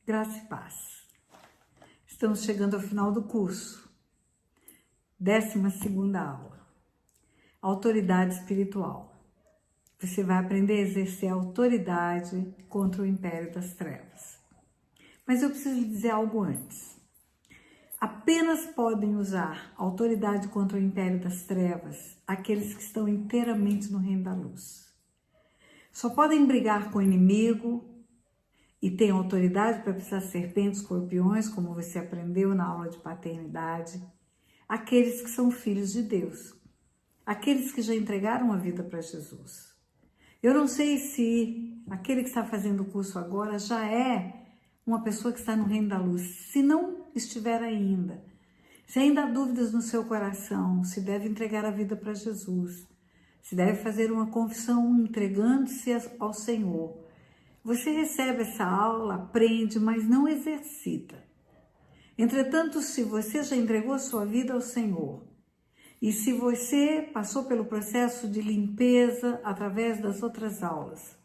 Graça e paz. Estamos chegando ao final do curso. 12ª aula. Autoridade espiritual. Você vai aprender a exercer a autoridade contra o império das trevas. Mas eu preciso lhe dizer algo antes. Apenas podem usar autoridade contra o império das trevas aqueles que estão inteiramente no reino da luz. Só podem brigar com o inimigo e têm autoridade para pisar serpentes, escorpiões, como você aprendeu na aula de paternidade, aqueles que são filhos de Deus, aqueles que já entregaram a vida para Jesus. Eu não sei se aquele que está fazendo o curso agora já é uma pessoa que está no reino da luz. Se não estiver ainda, se ainda há dúvidas no seu coração, se deve entregar a vida para Jesus, se deve fazer uma confissão entregando-se ao Senhor, você recebe essa aula, aprende, mas não exercita. Entretanto, se você já entregou a sua vida ao Senhor, e se você passou pelo processo de limpeza através das outras aulas,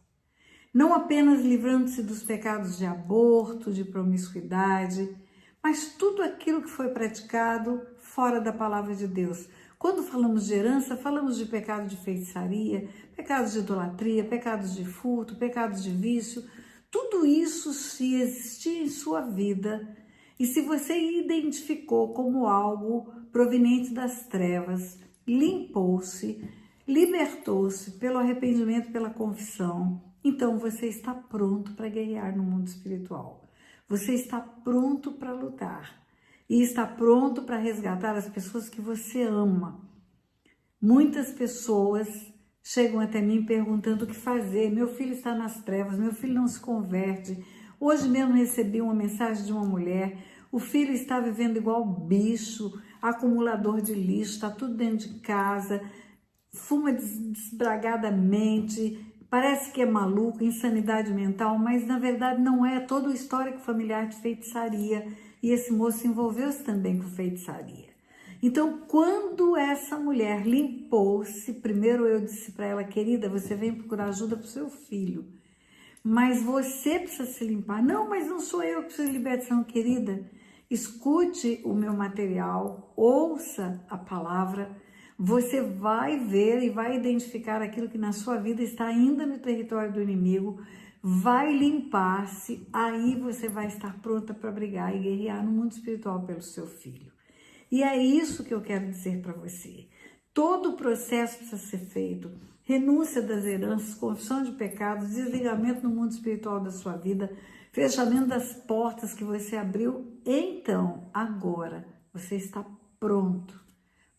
não apenas livrando-se dos pecados de aborto, de promiscuidade, mas tudo aquilo que foi praticado fora da palavra de Deus. Quando falamos de herança, falamos de pecado de feitiçaria, pecados de idolatria, pecados de furto, pecados de vício. Tudo isso, se existir em sua vida, e se você identificou como algo proveniente das trevas, limpou-se, libertou-se pelo arrependimento, pela confissão, então você está pronto para guerrear no mundo espiritual. Você está pronto para lutar. E está pronto para resgatar as pessoas que você ama. Muitas pessoas chegam até mim perguntando o que fazer. Meu filho está nas trevas, meu filho não se converte. Hoje mesmo recebi uma mensagem de uma mulher. O filho está vivendo igual bicho, acumulador de lixo, está tudo dentro de casa, fuma desbragadamente, parece que é maluco, insanidade mental, mas na verdade não é. Todo o histórico familiar de feitiçaria. E esse moço envolveu-se também com feitiçaria. Então, quando essa mulher limpou-se, primeiro eu disse para ela, querida, você vem procurar ajuda para o seu filho, mas você precisa se limpar. Não, mas não sou eu que preciso de libertação, querida. Escute o meu material, ouça a palavra, você vai ver e vai identificar aquilo que na sua vida está ainda no território do inimigo, vai limpar-se, aí você vai estar pronta para brigar e guerrear no mundo espiritual pelo seu filho. E é isso que eu quero dizer para você. Todo o processo precisa ser feito. Renúncia das heranças, confissão de pecados, desligamento no mundo espiritual da sua vida, fechamento das portas que você abriu. Então, agora, você está pronto.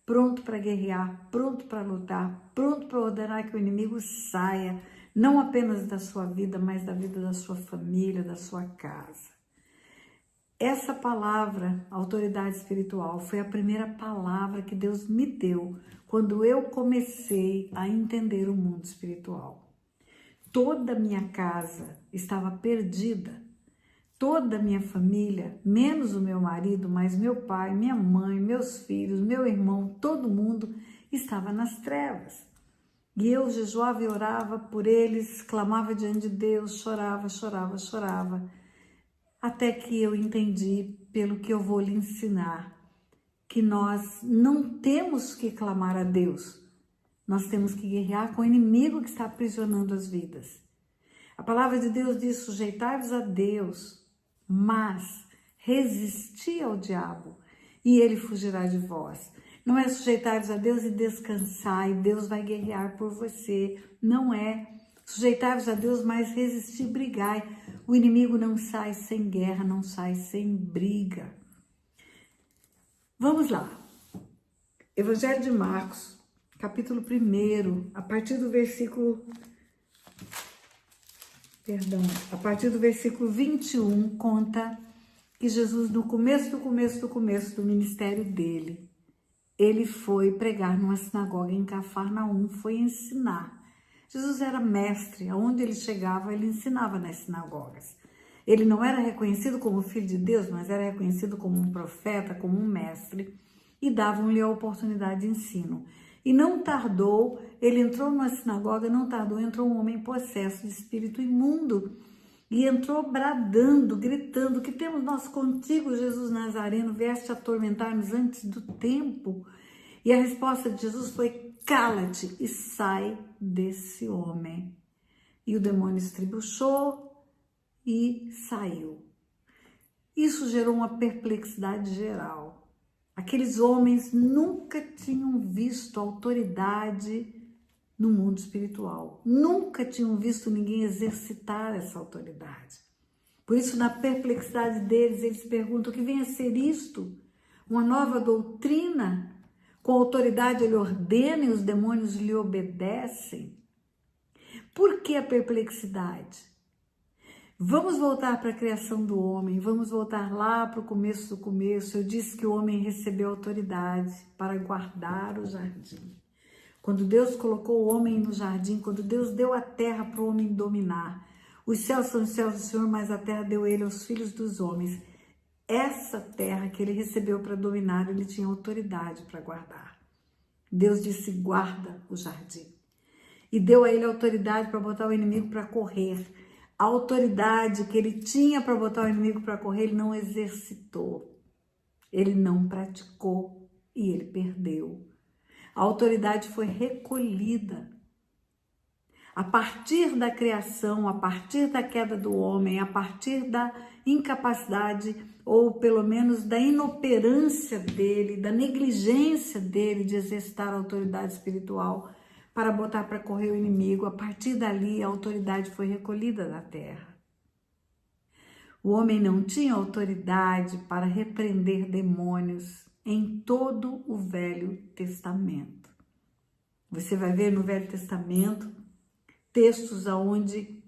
Pronto para guerrear, pronto para lutar, pronto para ordenar que o inimigo saia, não apenas da sua vida, mas da vida da sua família, da sua casa. Essa palavra, autoridade espiritual, foi a primeira palavra que Deus me deu quando eu comecei a entender o mundo espiritual. Toda a minha casa estava perdida, toda a minha família, menos o meu marido, mas meu pai, minha mãe, meus filhos, meu irmão, todo mundo estava nas trevas. E eu jejuava e orava por eles, clamava diante de Deus, chorava, chorava, chorava, até que eu entendi, pelo que eu vou lhe ensinar, que nós não temos que clamar a Deus, nós temos que guerrear com o inimigo que está aprisionando as vidas. A palavra de Deus diz, sujeitai-vos a Deus, mas resisti ao diabo e ele fugirá de vós. Não é sujeitar-vos a Deus e descansar e Deus vai guerrear por você. Não é. Sujeitar-vos a Deus, mas resistir, brigai. O inimigo não sai sem guerra, não sai sem briga. Vamos lá. Evangelho de Marcos, capítulo 1, a partir do versículo 21, conta que Jesus, no começo do ministério dele, ele foi pregar numa sinagoga em Cafarnaum, foi ensinar. Jesus era mestre, aonde ele chegava, ele ensinava nas sinagogas. Ele não era reconhecido como filho de Deus, mas era reconhecido como um profeta, como um mestre, e davam-lhe a oportunidade de ensino. E não tardou, ele entrou numa sinagoga, entrou um homem possesso de espírito imundo. e entrou bradando, gritando: que temos nós contigo, Jesus Nazareno, vieste atormentar-nos antes do tempo? E a resposta de Jesus foi: cala-te e sai desse homem. E o demônio estribuchou e saiu. Isso gerou uma perplexidade geral. Aqueles homens nunca tinham visto autoridade no mundo espiritual. Nunca tinham visto ninguém exercitar essa autoridade. Por isso, na perplexidade deles, eles perguntam: o que vem a ser isto? Uma nova doutrina? Com autoridade ele ordena e os demônios lhe obedecem? Por que a perplexidade? Vamos voltar para a criação do homem, vamos voltar lá para o começo do começo. Eu disse que o homem recebeu autoridade para guardar o jardim. Quando Deus colocou o homem no jardim, quando Deus deu a terra para o homem dominar, os céus são os céus do Senhor, mas a terra deu ele aos filhos dos homens. Essa terra que ele recebeu para dominar, ele tinha autoridade para guardar. Deus disse: guarda o jardim. E deu a ele autoridade para botar o inimigo para correr. A autoridade que ele tinha para botar o inimigo para correr, ele não exercitou. Ele não praticou e ele perdeu. A autoridade foi recolhida. A partir da criação, a partir da queda do homem, a partir da incapacidade, ou pelo menos da inoperância dele, da negligência dele de exercitar a autoridade espiritual para botar para correr o inimigo, a partir dali a autoridade foi recolhida da terra. O homem não tinha autoridade para repreender demônios em todo o Velho Testamento. Você vai ver no Velho Testamento textos onde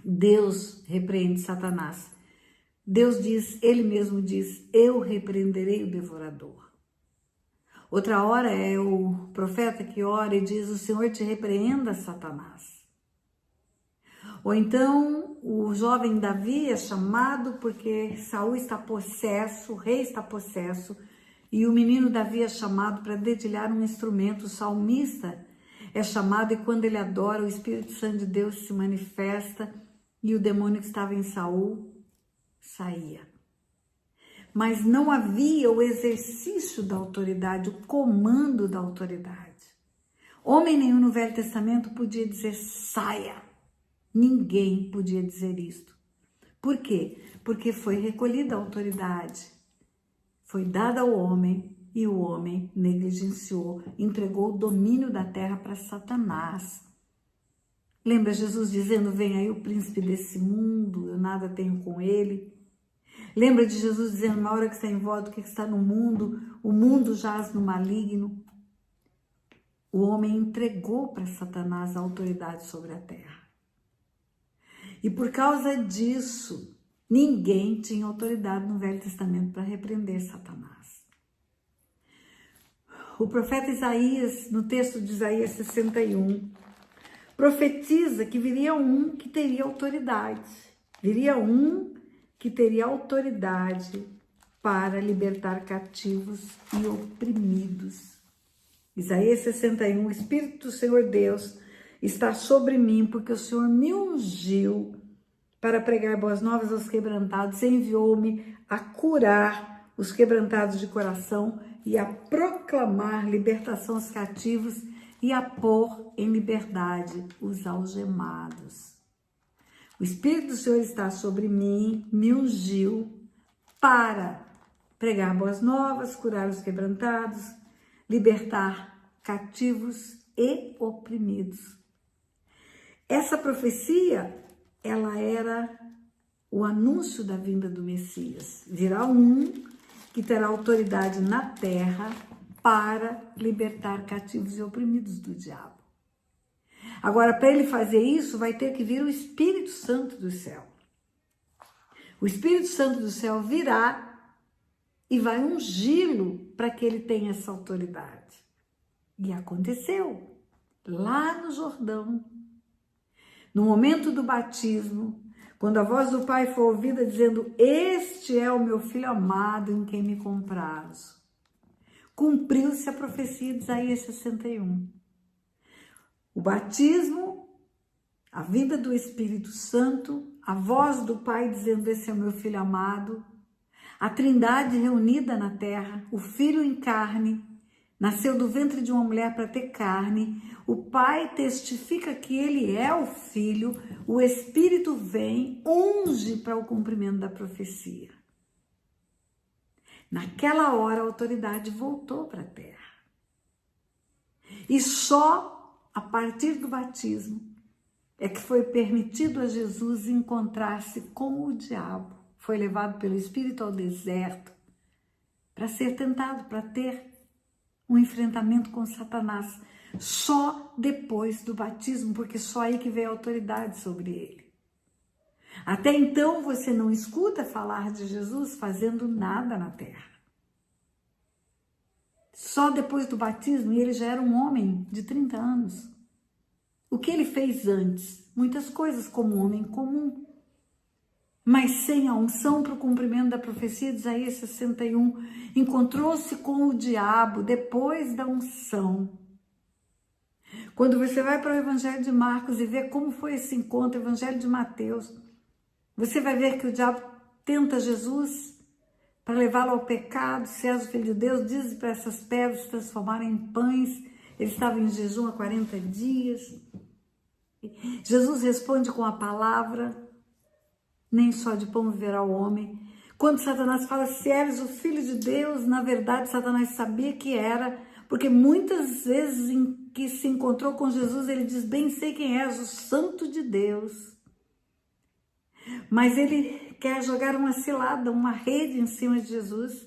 Deus repreende Satanás. Deus diz, ele mesmo diz: eu repreenderei o devorador. Outra hora é o profeta que ora e diz: o Senhor te repreenda, Satanás. Ou então o jovem Davi é chamado porque Saul está possesso, o rei está possesso, e o menino Davi é chamado para dedilhar um instrumento. O salmista é chamado, e quando ele adora, o Espírito Santo de Deus se manifesta e o demônio que estava em Saul saía. Mas não havia o exercício da autoridade, o comando da autoridade. Homem nenhum no Velho Testamento podia dizer saia. Ninguém podia dizer isto. Por quê? Porque foi recolhida a autoridade. Foi dada ao homem e o homem negligenciou, entregou o domínio da terra para Satanás. Lembra Jesus dizendo: vem aí o príncipe desse mundo, eu nada tenho com ele. Lembra de Jesus dizendo: na hora que está em volta, o que está no mundo, o mundo jaz no maligno. O homem entregou para Satanás a autoridade sobre a terra. E por causa disso, ninguém tinha autoridade no Velho Testamento para repreender Satanás. O profeta Isaías, no texto de Isaías 61, profetiza que viria um que teria autoridade. Viria um que teria autoridade para libertar cativos e oprimidos. Isaías 61, o Espírito do Senhor Deus está sobre mim, porque o Senhor me ungiu para pregar boas novas aos quebrantados, enviou-me a curar os quebrantados de coração e a proclamar libertação aos cativos e a pôr em liberdade os algemados. O Espírito do Senhor está sobre mim, me ungiu para pregar boas novas, curar os quebrantados, libertar cativos e oprimidos. Essa profecia, ela era o anúncio da vinda do Messias. Virá um que terá autoridade na terra para libertar cativos e oprimidos do diabo. Agora, para ele fazer isso, vai ter que vir o Espírito Santo do céu. O Espírito Santo do céu virá e vai ungí-lo para que ele tenha essa autoridade. E aconteceu lá no Jordão. No momento do batismo, quando a voz do Pai foi ouvida dizendo: este é o meu Filho amado em quem me comprazo. Cumpriu-se a profecia de Isaías 61. O batismo, a vinda do Espírito Santo, a voz do Pai dizendo: esse é o meu Filho amado, a Trindade reunida na terra, o Filho em carne, nasceu do ventre de uma mulher para ter carne, o Pai testifica que ele é o Filho, o Espírito vem, unge para o cumprimento da profecia. Naquela hora a autoridade voltou para a terra. E só a partir do batismo é que foi permitido a Jesus encontrar-se com o diabo. Foi levado pelo Espírito ao deserto para ser tentado, para ter um enfrentamento com Satanás. Só depois do batismo, porque só aí que veio a autoridade sobre ele. Até então você não escuta falar de Jesus fazendo nada na terra. Só depois do batismo, e ele já era um homem de 30 anos. O que ele fez antes? Muitas coisas como homem comum. Mas sem a unção para o cumprimento da profecia de Isaías 61, encontrou-se com o diabo depois da unção. Quando você vai para o Evangelho de Marcos e vê como foi esse encontro, Evangelho de Mateus, você vai ver que o diabo tenta Jesus para levá-lo ao pecado. Se és o Filho de Deus, diz para essas pedras se transformarem em pães. Ele estava em jejum há 40 dias. Jesus responde com a palavra: nem só de pão viverá o homem. Quando Satanás fala: se eres o Filho de Deus, na verdade Satanás sabia que era, porque muitas vezes em que se encontrou com Jesus, ele diz: bem sei quem és, o Santo de Deus. Mas ele quer jogar uma cilada, uma rede em cima de Jesus.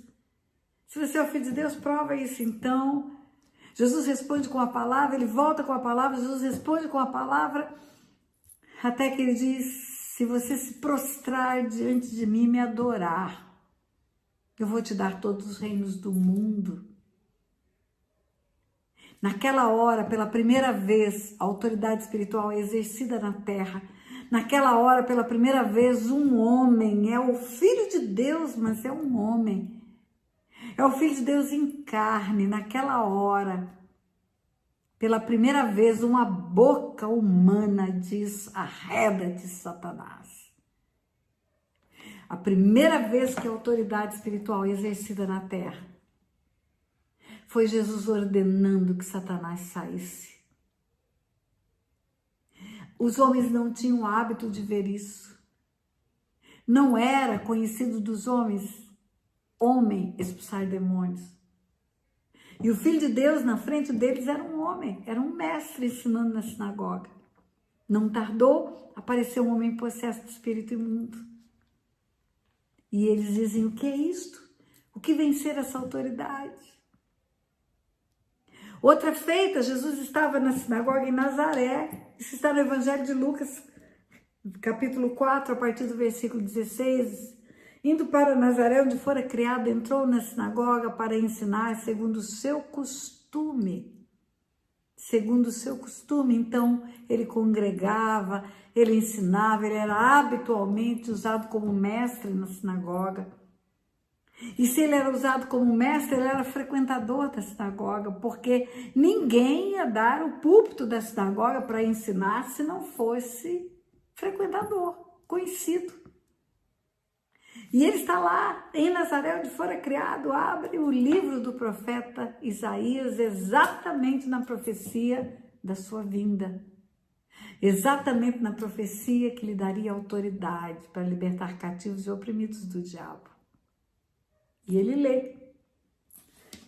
Se você é o Filho de Deus, prova isso. Então, Jesus responde com a palavra, ele volta com a palavra, Jesus responde com a palavra, até que ele diz: se você se prostrar diante de mim e me adorar, eu vou te dar todos os reinos do mundo. Naquela hora, pela primeira vez, a autoridade espiritual é exercida na terra. Naquela hora, pela primeira vez, um homem, é o Filho de Deus, mas é um homem. É o Filho de Deus em carne. Naquela hora, pela primeira vez, uma boca humana diz: arreda-te, Satanás. A primeira vez que a autoridade espiritual é exercida na terra foi Jesus ordenando que Satanás saísse. Os homens não tinham o hábito de ver isso. Não era conhecido dos homens, homem expulsar demônios. E o Filho de Deus, na frente deles, era um homem, era um mestre ensinando na sinagoga. Não tardou, apareceu um homem possesso de espírito imundo. E eles dizem: o que é isto? O que vem ser essa autoridade? Outra feita, Jesus estava na sinagoga em Nazaré. Isso está no Evangelho de Lucas, capítulo 4, a partir do versículo 16. Indo para Nazaré, onde fora criado, entrou na sinagoga para ensinar segundo o seu costume. Segundo o seu costume. Então, ele congregava, ele ensinava, ele era habitualmente usado como mestre na sinagoga. E se ele era usado como mestre, ele era frequentador da sinagoga, porque ninguém ia dar o púlpito da sinagoga para ensinar se não fosse frequentador, conhecido. E ele está lá em Nazaré, onde fora criado, abre o livro do profeta Isaías, exatamente na profecia da sua vinda. Exatamente na profecia que lhe daria autoridade para libertar cativos e oprimidos do diabo. E ele lê: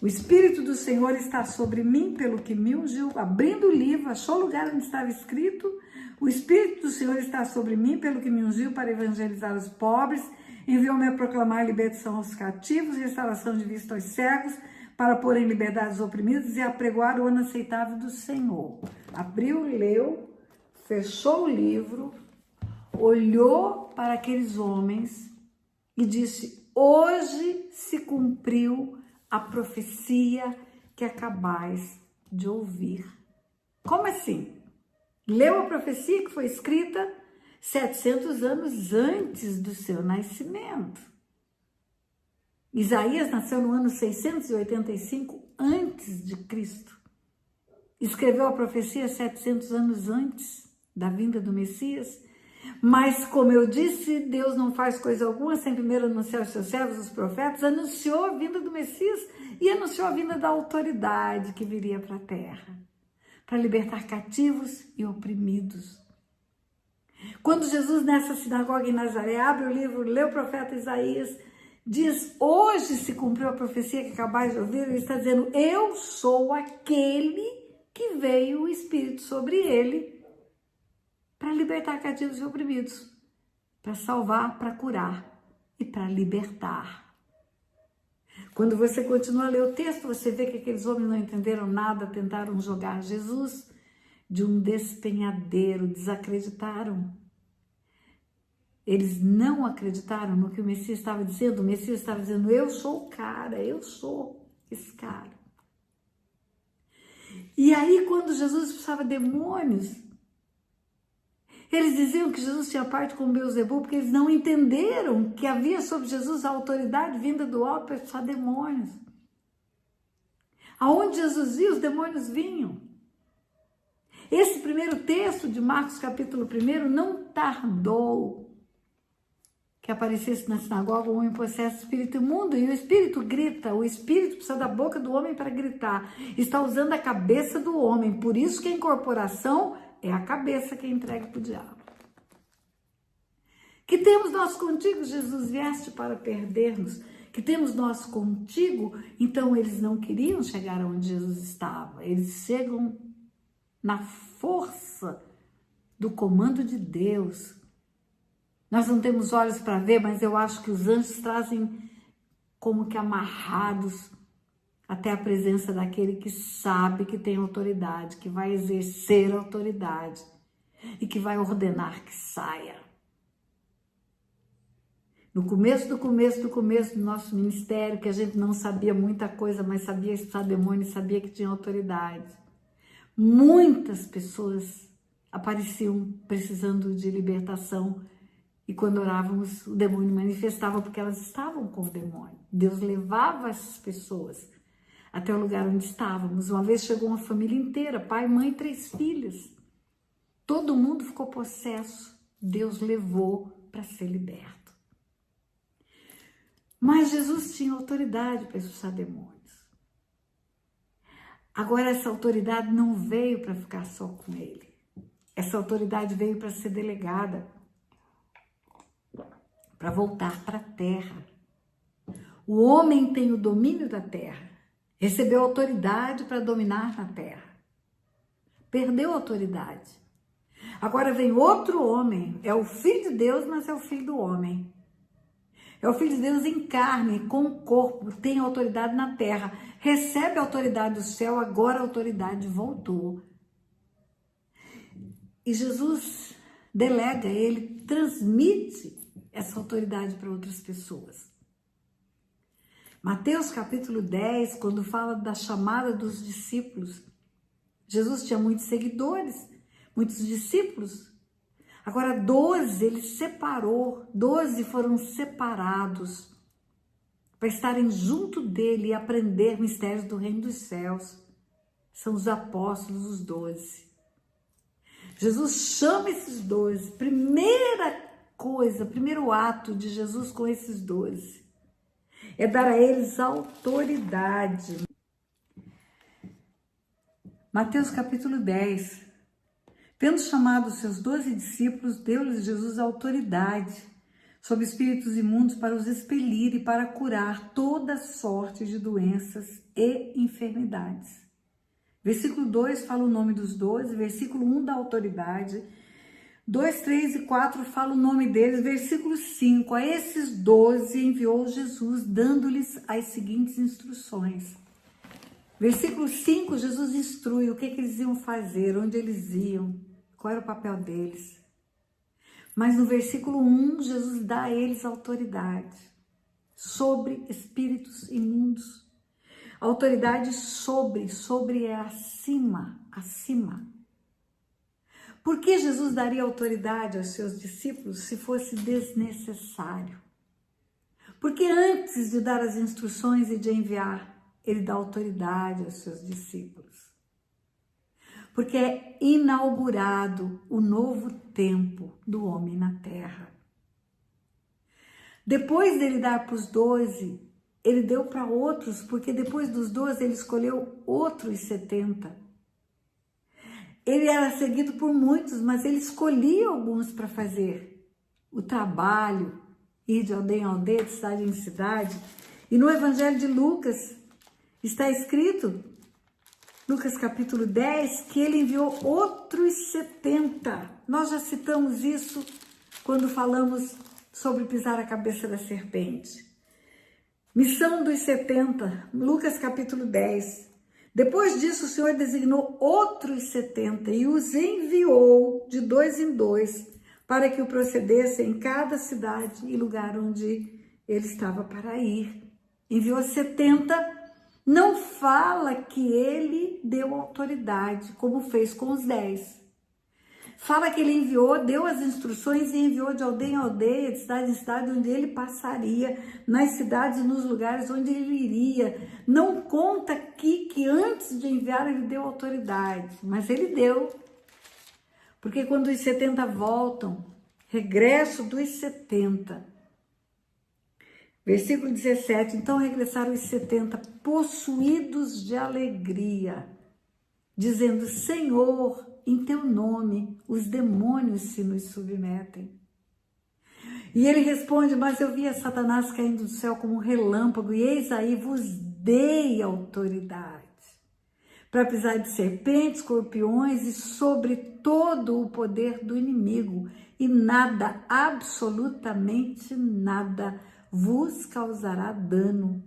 o Espírito do Senhor está sobre mim, pelo que me ungiu. Abrindo o livro, achou o lugar onde estava escrito: o Espírito do Senhor está sobre mim, pelo que me ungiu para evangelizar os pobres, enviou-me a proclamar libertação aos cativos, restauração de vista aos cegos, para pôr em liberdade os oprimidos e apregoar o ano aceitável do Senhor. Abriu, leu, fechou o livro, olhou para aqueles homens e disse: hoje se cumpriu a profecia que acabais de ouvir. Como assim? Leu a profecia que foi escrita 700 anos antes do seu nascimento. Isaías nasceu no ano 685 antes de Cristo. Escreveu a profecia 700 anos antes da vinda do Messias. Mas, como eu disse, Deus não faz coisa alguma sem primeiro anunciar aos seus servos, os profetas. Anunciou a vinda do Messias e anunciou a vinda da autoridade que viria para a terra, para libertar cativos e oprimidos. Quando Jesus, nessa sinagoga em Nazaré, abre o livro, lê o profeta Isaías, diz: hoje se cumpriu a profecia que acabais de ouvir. Ele está dizendo: eu sou aquele que veio o Espírito sobre ele para libertar cativos e oprimidos, para salvar, para curar e para libertar. Quando você continua a ler o texto, você vê que aqueles homens não entenderam nada, tentaram jogar Jesus de um despenhadeiro, desacreditaram. Eles não acreditaram no que o Messias estava dizendo. O Messias estava dizendo: eu sou o cara, eu sou esse cara. E aí, quando Jesus expulsava demônios, eles diziam que Jesus tinha parte com Beelzebul, porque eles não entenderam que havia sobre Jesus a autoridade vinda do alto para expulsar demônios. Aonde Jesus ia, os demônios vinham. Esse primeiro texto de Marcos capítulo 1 não tardou que aparecesse na sinagoga um homem possesso de espírito imundo, e o espírito grita, o espírito precisa da boca do homem para gritar, está usando a cabeça do homem, por isso que a incorporação é a cabeça que é entregue para o diabo. Que temos nós contigo, Jesus, vieste para perder-nos. Que temos nós contigo. Então eles não queriam chegar onde Jesus estava. Eles chegam na força do comando de Deus. Nós não temos olhos para ver, mas eu acho que os anjos trazem como que amarrados até a presença daquele que sabe que tem autoridade, que vai exercer autoridade e que vai ordenar que saia. No começo do nosso ministério, que a gente não sabia muita coisa, mas sabia expulsar demônio e sabia que tinha autoridade, muitas pessoas apareciam precisando de libertação, e quando orávamos, o demônio manifestava porque elas estavam com o demônio. Deus levava essas pessoas até o lugar onde estávamos. Uma vez chegou uma família inteira, pai, mãe, 3 filhas. Todo mundo ficou possesso. Deus levou para ser liberto. Mas Jesus tinha autoridade para expulsar demônios. Agora, essa autoridade não veio para ficar só com ele. Essa autoridade veio para ser delegada, para voltar para a terra. O homem tem o domínio da terra. Recebeu autoridade para dominar na terra. Perdeu a autoridade. Agora vem outro homem. É o Filho de Deus, mas é o Filho do homem. É o Filho de Deus em carne, com o corpo. Tem autoridade na terra. Recebe a autoridade do céu, agora a autoridade voltou. E Jesus delega, ele transmite essa autoridade para outras pessoas. Mateus capítulo 10, quando fala da chamada dos discípulos, Jesus tinha muitos seguidores, muitos discípulos. Agora 12 ele separou, 12 foram separados para estarem junto dele e aprender mistérios do reino dos céus. São os apóstolos, os 12. Jesus chama esses 12, primeira coisa, primeiro ato de Jesus com esses 12 é dar a eles autoridade. Mateus capítulo 10. Tendo chamado os seus 12 discípulos, deu-lhes Jesus autoridade sobre espíritos imundos para os expelir e para curar toda sorte de doenças e enfermidades. Versículo 2 fala o nome dos 12, versículo 1 da autoridade, 2, 3 e 4 fala o nome deles, versículo 5, a esses 12 enviou Jesus, dando-lhes as seguintes instruções. Versículo 5, Jesus instrui o que eles iam fazer, onde eles iam, qual era o papel deles. Mas no versículo 1, Jesus dá a eles autoridade sobre espíritos imundos. Autoridade sobre é acima. Por que Jesus daria autoridade aos seus discípulos se fosse desnecessário? Porque antes de dar as instruções e de enviar, ele dá autoridade aos seus discípulos. porque é inaugurado o novo tempo do homem na terra. Depois dele dar para os 12, ele deu para outros, porque depois dos 12 ele escolheu outros 70. Ele era seguido por muitos, mas ele escolhia alguns para fazer o trabalho, ir de aldeia em aldeia, de cidade em cidade. E no Evangelho de Lucas está escrito, Lucas capítulo 10, que ele enviou outros 70. Nós já citamos isso quando falamos sobre pisar a cabeça da serpente. Missão dos 70, Lucas capítulo 10. Depois disso, o Senhor designou outros 70 e os enviou de 2 em 2 para que o procedessem em cada cidade e lugar onde ele estava para ir. Enviou 70, não fala que ele deu autoridade, como fez com os 10. Fala que ele enviou, deu as instruções e enviou de aldeia em aldeia, de cidade em cidade, onde ele passaria, nas cidades e nos lugares onde ele iria. Não conta aqui que antes de enviar ele deu autoridade, mas ele deu. Porque quando os 70 voltam, regresso dos 70, versículo 17, então regressaram os 70, possuídos de alegria, dizendo, Senhor, em teu nome, os demônios se nos submetem. E ele responde, mas eu via Satanás caindo do céu como um relâmpago, e eis aí vos dei autoridade para pisar de serpentes, escorpiões e sobre todo o poder do inimigo, e nada, absolutamente nada, vos causará dano.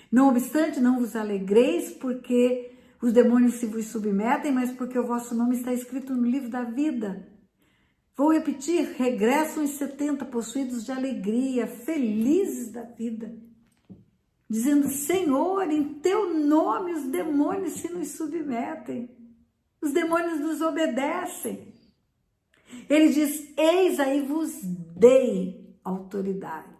Não obstante, não vos alegreis, porque os demônios se vos submetem, mas porque o vosso nome está escrito no livro da vida. Vou repetir, regressam os 70 possuídos de alegria, felizes da vida, dizendo, Senhor, em teu nome os demônios se nos submetem, os demônios nos obedecem. Ele diz, eis aí vos dei autoridade.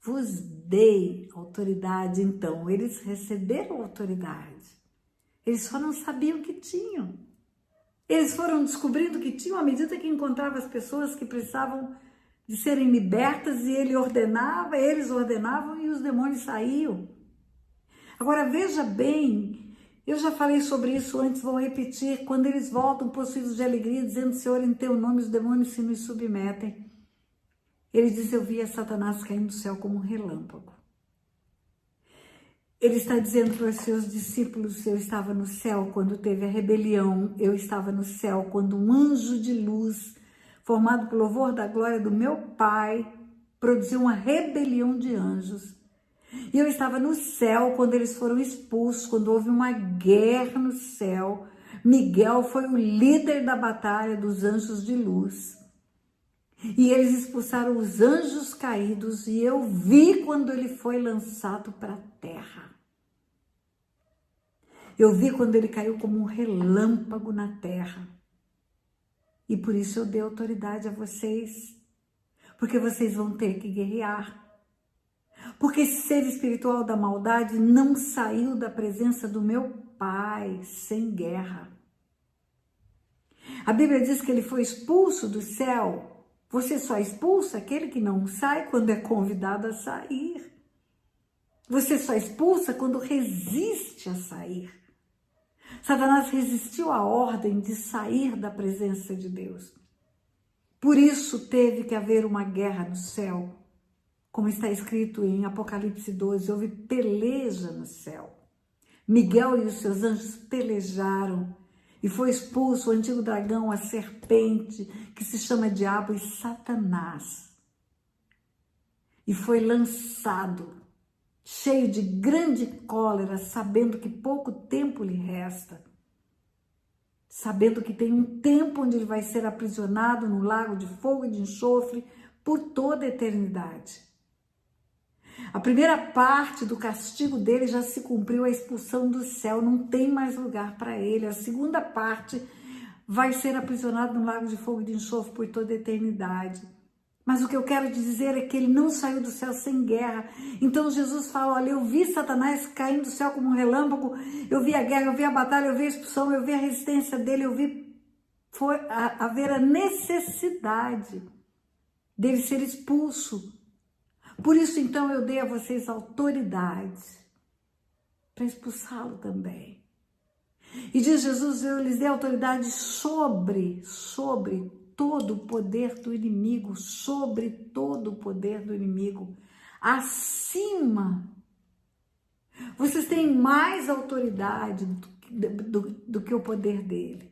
Vos dei autoridade, então, eles receberam autoridade. Eles só não sabiam que tinham. Eles foram descobrindo que tinham à medida que encontravam as pessoas que precisavam de serem libertas e ele ordenava, eles ordenavam e os demônios saíam. Agora veja bem, eu já falei sobre isso antes, vou repetir, quando eles voltam possuídos de alegria, dizendo, Senhor, em teu nome os demônios se nos submetem. Ele diz, eu via Satanás caindo do céu como um relâmpago. Ele está dizendo para os seus discípulos, eu estava no céu quando teve a rebelião, eu estava no céu quando um anjo de luz, formado pelo louvor da glória do meu Pai, produziu uma rebelião de anjos. E eu estava no céu quando eles foram expulsos, quando houve uma guerra no céu. Miguel foi o líder da batalha dos anjos de luz. E eles expulsaram os anjos caídos e eu vi quando ele foi lançado para a terra. Eu vi quando ele caiu como um relâmpago na terra. E por isso eu dei autoridade a vocês. Porque vocês vão ter que guerrear. Porque esse ser espiritual da maldade não saiu da presença do meu Pai sem guerra. A Bíblia diz que ele foi expulso do céu. Você só expulsa aquele que não sai quando é convidado a sair. Você só expulsa quando resiste a sair. Satanás resistiu à ordem de sair da presença de Deus. Por isso teve que haver uma guerra no céu. Como está escrito em Apocalipse 12, houve peleja no céu. Miguel e os seus anjos pelejaram e foi expulso o antigo dragão, a serpente, que se chama Diabo e Satanás. E foi lançado, cheio de grande cólera, sabendo que pouco tempo lhe resta. Sabendo que tem um tempo onde ele vai ser aprisionado no lago de fogo e de enxofre por toda a eternidade. A primeira parte do castigo dele já se cumpriu, a expulsão do céu, não tem mais lugar para ele. A segunda parte vai ser aprisionado no lago de fogo e de enxofre por toda a eternidade. Mas o que eu quero te dizer é que ele não saiu do céu sem guerra. Então Jesus fala, olha, eu vi Satanás caindo do céu como um relâmpago, eu vi a guerra, eu vi a batalha, eu vi a expulsão, eu vi a resistência dele, eu vi haver a necessidade dele ser expulso. Por isso, então, eu dei a vocês autoridade para expulsá-lo também. E diz Jesus, eu lhes dei autoridade sobre todo o poder do inimigo, sobre todo o poder do inimigo, acima. Vocês têm mais autoridade do que o poder dele.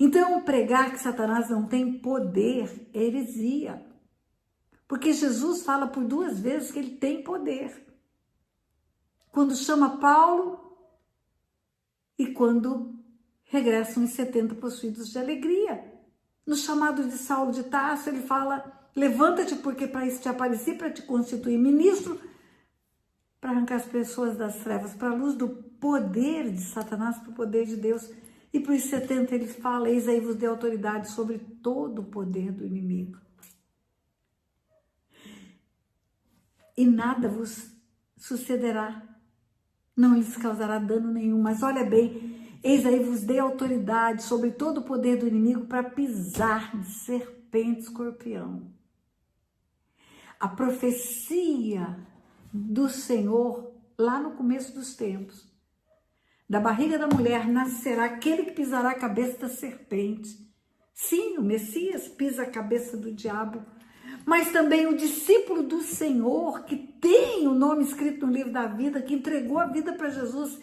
Então, pregar que Satanás não tem poder é heresia. Porque Jesus fala por 2 vezes que ele tem poder. Quando chama Paulo e quando regressam os 70 possuídos de alegria. No chamado de Saulo de Tarso, ele fala, levanta-te porque para isso te apareci, para te constituir ministro, para arrancar as pessoas das trevas, para a luz do poder de Satanás, para o poder de Deus. E para os 70 ele fala, eis aí vos dei autoridade sobre todo o poder do inimigo. E nada vos sucederá, não lhes causará dano nenhum. Mas olha bem, eis aí vos dei autoridade sobre todo o poder do inimigo para pisar de serpente e escorpião. A profecia do Senhor, lá no começo dos tempos, da barriga da mulher nascerá aquele que pisará a cabeça da serpente. Sim, o Messias pisa a cabeça do diabo, mas também o discípulo do Senhor, que tem o nome escrito no livro da vida, que entregou a vida para Jesus,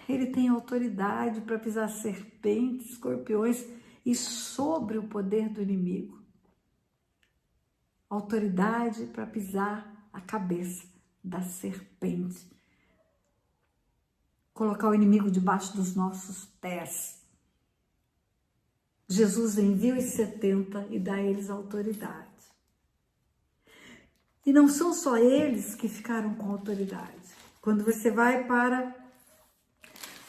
ele tem autoridade para pisar serpentes, escorpiões e sobre o poder do inimigo. Autoridade para pisar a cabeça da serpente. Colocar o inimigo debaixo dos nossos pés. Jesus envia os 70 e dá a eles autoridade. E não são só eles que ficaram com autoridade. Quando você vai para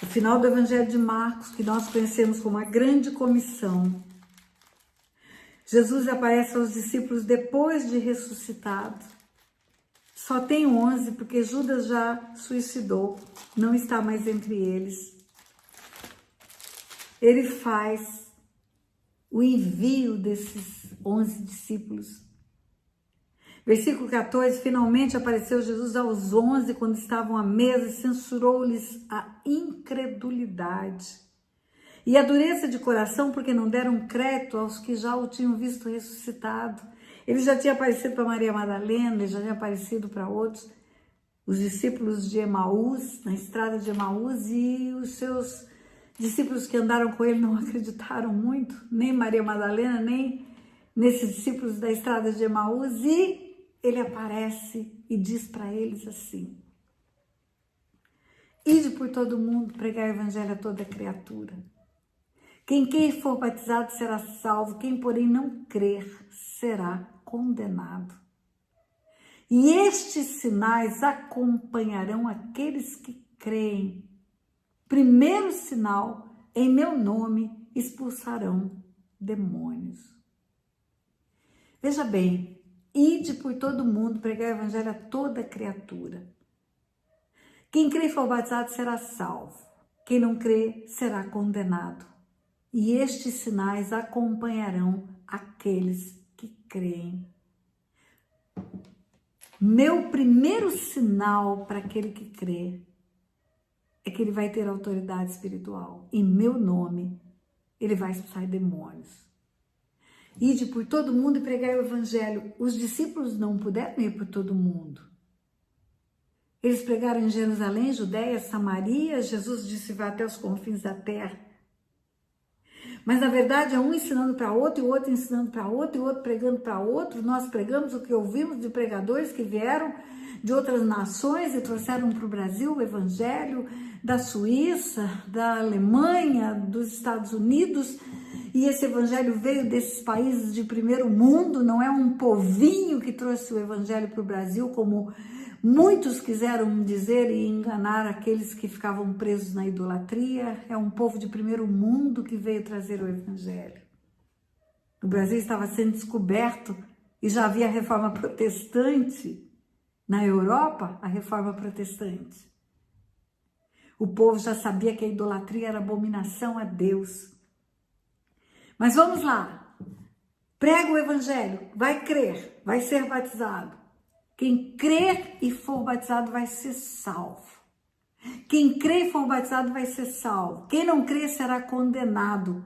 o final do Evangelho de Marcos, que nós conhecemos como a grande comissão, Jesus aparece aos discípulos depois de ressuscitado. Só tem 11, porque Judas já suicidou, não está mais entre eles. Ele faz o envio desses 11 discípulos. Versículo 14, finalmente apareceu Jesus aos 11 quando estavam à mesa e censurou-lhes a incredulidade e a dureza de coração, porque não deram crédito aos que já o tinham visto ressuscitado. Ele já tinha aparecido para Maria Madalena, ele já tinha aparecido para outros, os discípulos de Emaús, na estrada de Emaús, e os seus discípulos que andaram com ele não acreditaram muito, nem Maria Madalena, nem nesses discípulos da estrada de Emaús, e ele aparece e diz para eles assim: ide por todo mundo pregar o evangelho a toda criatura. Quem for batizado será salvo, quem porém não crer será condenado. E estes sinais acompanharão aqueles que creem. Primeiro sinal, em meu nome expulsarão demônios. Veja bem, ide por todo mundo pregar o evangelho a toda criatura. Quem crê e for batizado será salvo. Quem não crê será condenado. E estes sinais acompanharão aqueles que creem. Meu primeiro sinal para aquele que crê é que ele vai ter autoridade espiritual. Em meu nome, ele vai expulsar demônios. Ide por todo mundo e pregai o evangelho. Os discípulos não puderam ir por todo mundo. Eles pregaram em Jerusalém, Judeia, Samaria. Jesus disse, vai até os confins da terra. Mas na verdade é um ensinando para outro, e o outro ensinando para outro, e o outro pregando para outro. Nós pregamos o que ouvimos de pregadores que vieram de outras nações e trouxeram para o Brasil o evangelho, da Suíça, da Alemanha, dos Estados Unidos. E esse evangelho veio desses países de primeiro mundo, não é um povinho que trouxe o evangelho para o Brasil, como muitos quiseram dizer e enganar aqueles que ficavam presos na idolatria. É um povo de primeiro mundo que veio trazer o evangelho. O Brasil estava sendo descoberto e já havia a reforma protestante. Na Europa, a reforma protestante. O povo já sabia que a idolatria era abominação a Deus. Mas vamos lá. Prega o evangelho, vai crer, vai ser batizado. Quem crer e for batizado vai ser salvo. Quem crer e for batizado vai ser salvo. Quem não crer será condenado.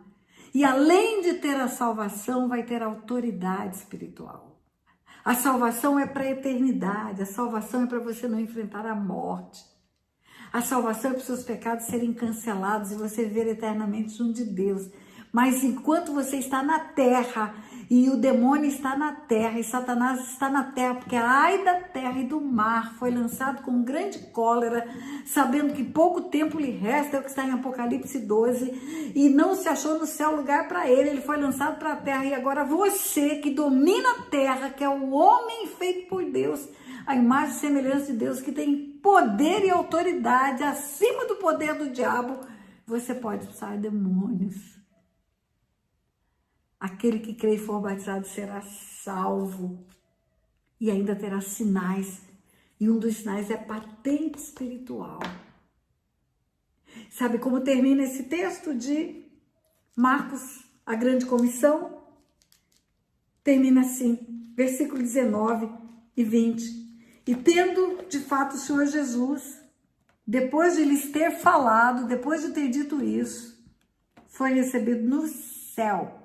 E além de ter a salvação, vai ter autoridade espiritual. A salvação é para a eternidade, a salvação é para você não enfrentar a morte. A salvação é para os seus pecados serem cancelados e você viver eternamente junto de Deus. Mas enquanto você está na terra e o demônio está na terra e Satanás está na terra, porque a ai da terra e do mar foi lançado com grande cólera, sabendo que pouco tempo lhe resta, é o que está em Apocalipse 12, e não se achou no céu lugar para ele, ele foi lançado para a terra, e agora você que domina a terra, que é o homem feito por Deus, a imagem e semelhança de Deus, que tem poder e autoridade acima do poder do diabo, você pode expulsar demônios. Aquele que crê e for batizado será salvo e ainda terá sinais. E um dos sinais é patente espiritual. Sabe como termina esse texto de Marcos, a grande comissão? Termina assim, versículo 19 e 20. E tendo de fato o Senhor Jesus, depois de lhes ter falado, depois de ter dito isso, foi recebido no céu.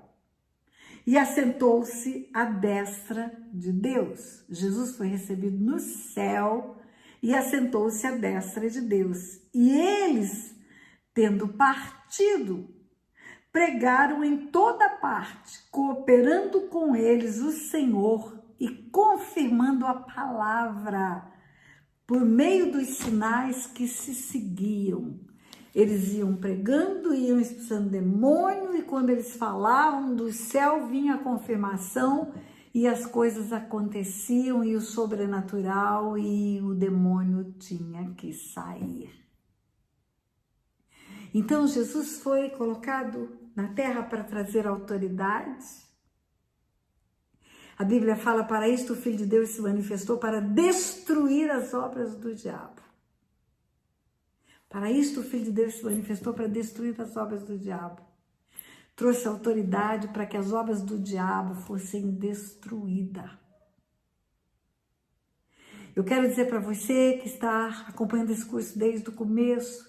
E assentou-se à destra de Deus. Jesus foi recebido no céu e assentou-se à destra de Deus. E eles, tendo partido, pregaram em toda parte, cooperando com eles o Senhor e confirmando a palavra por meio dos sinais que se seguiam. Eles iam pregando, iam expulsando demônio, e quando eles falavam do céu vinha a confirmação e as coisas aconteciam e o sobrenatural e o demônio tinha que sair. Então Jesus foi colocado na terra para trazer autoridade. A Bíblia fala, para isto o Filho de Deus se manifestou para destruir as obras do diabo. Para isto o Filho de Deus se manifestou para destruir as obras do diabo. Trouxe autoridade para que as obras do diabo fossem destruídas. Eu quero dizer para você que está acompanhando esse curso desde o começo,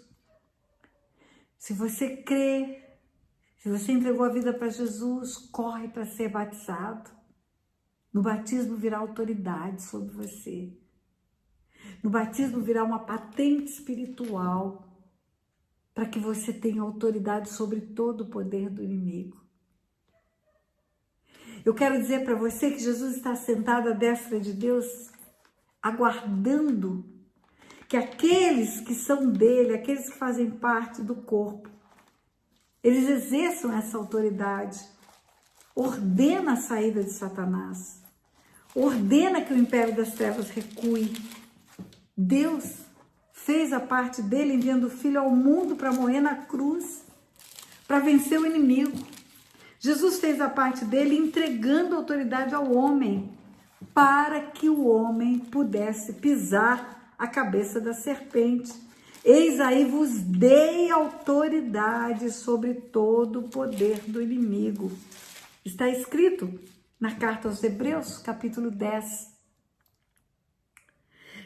se você crê, se você entregou a vida para Jesus, corre para ser batizado. No batismo virá autoridade sobre você. No batismo virá uma patente espiritual para que você tenha autoridade sobre todo o poder do inimigo. Eu quero dizer para você que Jesus está sentado à destra de Deus, aguardando que aqueles que são dele, aqueles que fazem parte do corpo, eles exerçam essa autoridade. Ordena a saída de Satanás. Ordena que o império das trevas recue. Deus fez a parte dele enviando o Filho ao mundo para morrer na cruz, para vencer o inimigo. Jesus fez a parte dele entregando a autoridade ao homem, para que o homem pudesse pisar a cabeça da serpente. Eis aí vos dei autoridade sobre todo o poder do inimigo. Está escrito na carta aos Hebreus, capítulo 10.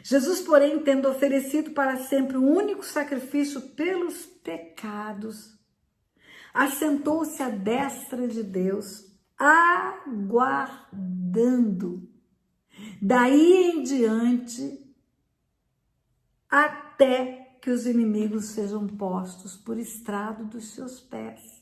Jesus, porém, tendo oferecido para sempre um único sacrifício pelos pecados, assentou-se à destra de Deus, aguardando, daí em diante, até que os inimigos sejam postos por estrado dos seus pés.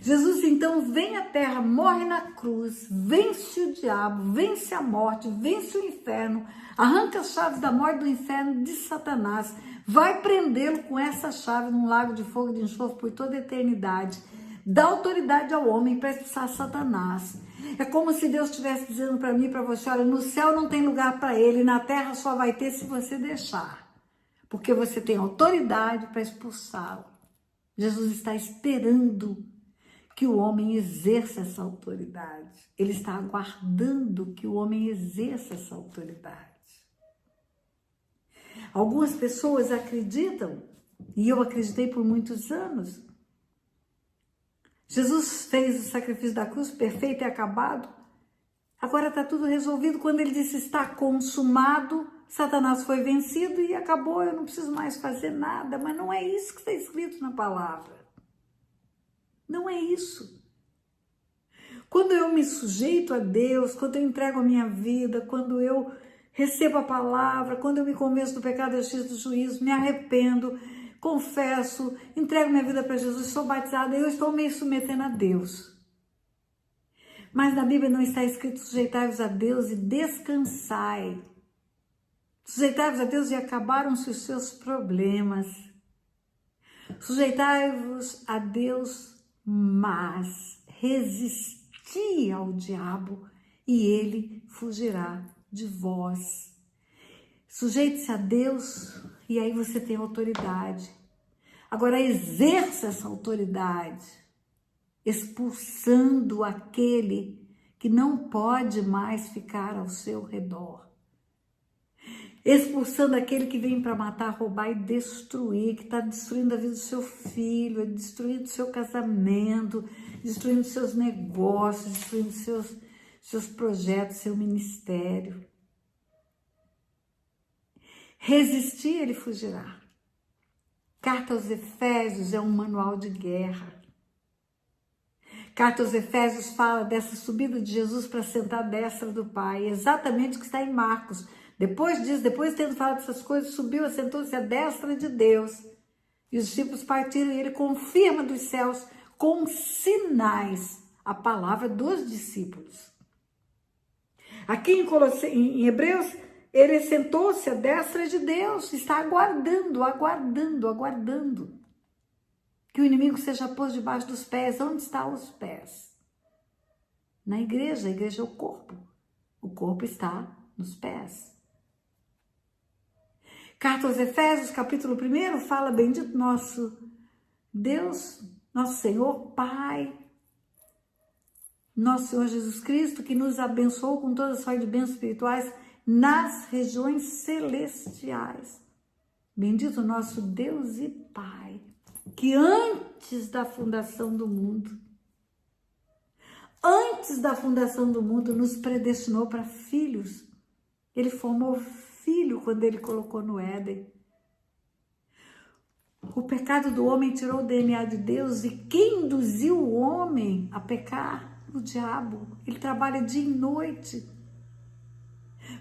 Jesus, então, vem à terra, morre na cruz, vence o diabo, vence a morte, vence o inferno, arranca as chaves da morte do inferno de Satanás, vai prendê-lo com essa chave num lago de fogo e de enxofre por toda a eternidade, dá autoridade ao homem para expulsar Satanás. É como se Deus estivesse dizendo para mim e para você, olha, no céu não tem lugar para ele, na terra só vai ter se você deixar, porque você tem autoridade para expulsá-lo. Jesus está esperando que o homem exerça essa autoridade. Ele está aguardando que o homem exerça essa autoridade. Algumas pessoas acreditam, e eu acreditei por muitos anos, Jesus fez o sacrifício da cruz perfeito e acabado, agora está tudo resolvido. Quando ele disse está consumado, Satanás foi vencido e acabou, eu não preciso mais fazer nada. Mas não é isso que está escrito na palavra. Não é isso. Quando eu me sujeito a Deus, quando eu entrego a minha vida, quando eu recebo a palavra, quando eu me convenço do pecado, da justiça, do juízo, me arrependo, confesso, entrego minha vida para Jesus, sou batizada, eu estou me submetendo a Deus. Mas na Bíblia não está escrito sujeitai-vos a Deus e descansai. Sujeitai-vos a Deus e acabaram-se os seus problemas. Sujeitai-vos a Deus, mas resisti ao diabo e ele fugirá de vós. Sujeite-se a Deus e aí você tem autoridade. Agora exerça essa autoridade, expulsando aquele que não pode mais ficar ao seu redor. Expulsando aquele que vem para matar, roubar e destruir, que está destruindo a vida do seu filho, destruindo o seu casamento, destruindo seus negócios, destruindo seus projetos, seu ministério. Resistir, ele fugirá. Carta aos Efésios é um manual de guerra. Carta aos Efésios fala dessa subida de Jesus para sentar à destra do Pai, exatamente o que está em Marcos. Depois disso, depois de tendo falado essas coisas, subiu, assentou-se à destra de Deus. E os discípulos partiram e ele confirma dos céus com sinais a palavra dos discípulos. Aqui em Hebreus, ele sentou-se à destra de Deus, está aguardando que o inimigo seja posto debaixo dos pés. Onde estão os pés? Na igreja. A igreja é o corpo está nos pés. Carta aos Efésios, capítulo 1, fala: bendito nosso Deus, nosso Senhor, Pai, nosso Senhor Jesus Cristo, que nos abençoou com toda a sorte de bênçãos espirituais nas regiões celestiais. Bendito nosso Deus e Pai, que antes da fundação do mundo, nos predestinou para filhos. Ele formou filho quando ele colocou no Éden. O pecado do homem tirou o DNA de Deus, e quem induziu o homem a pecar? O diabo. Ele trabalha dia e noite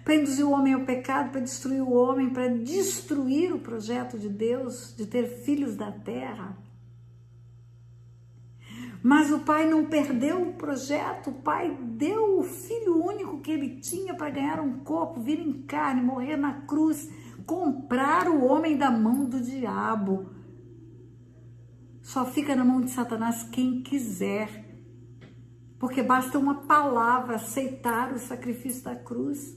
para induzir o homem ao pecado, para destruir o homem, para destruir o projeto de Deus de ter filhos da terra. Mas o Pai não perdeu o projeto. O Pai deu o Filho único que ele tinha para ganhar um corpo, vir em carne, morrer na cruz, comprar o homem da mão do diabo. Só fica na mão de Satanás quem quiser, porque basta uma palavra aceitar o sacrifício da cruz.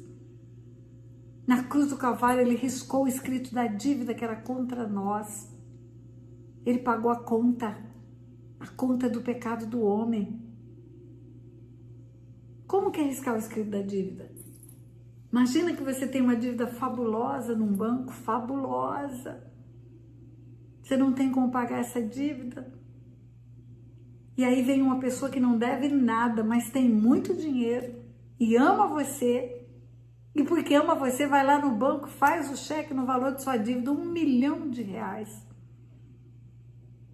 Na cruz do Calvário ele riscou o escrito da dívida que era contra nós. Ele pagou a conta do pecado do homem. Como que é riscar o escrito da dívida? Imagina que você tem uma dívida fabulosa num banco, fabulosa. Você não tem como pagar essa dívida. E aí vem uma pessoa que não deve nada, mas tem muito dinheiro e ama você. E porque ama você, vai lá no banco, faz o cheque no valor de sua dívida, R$1 milhão.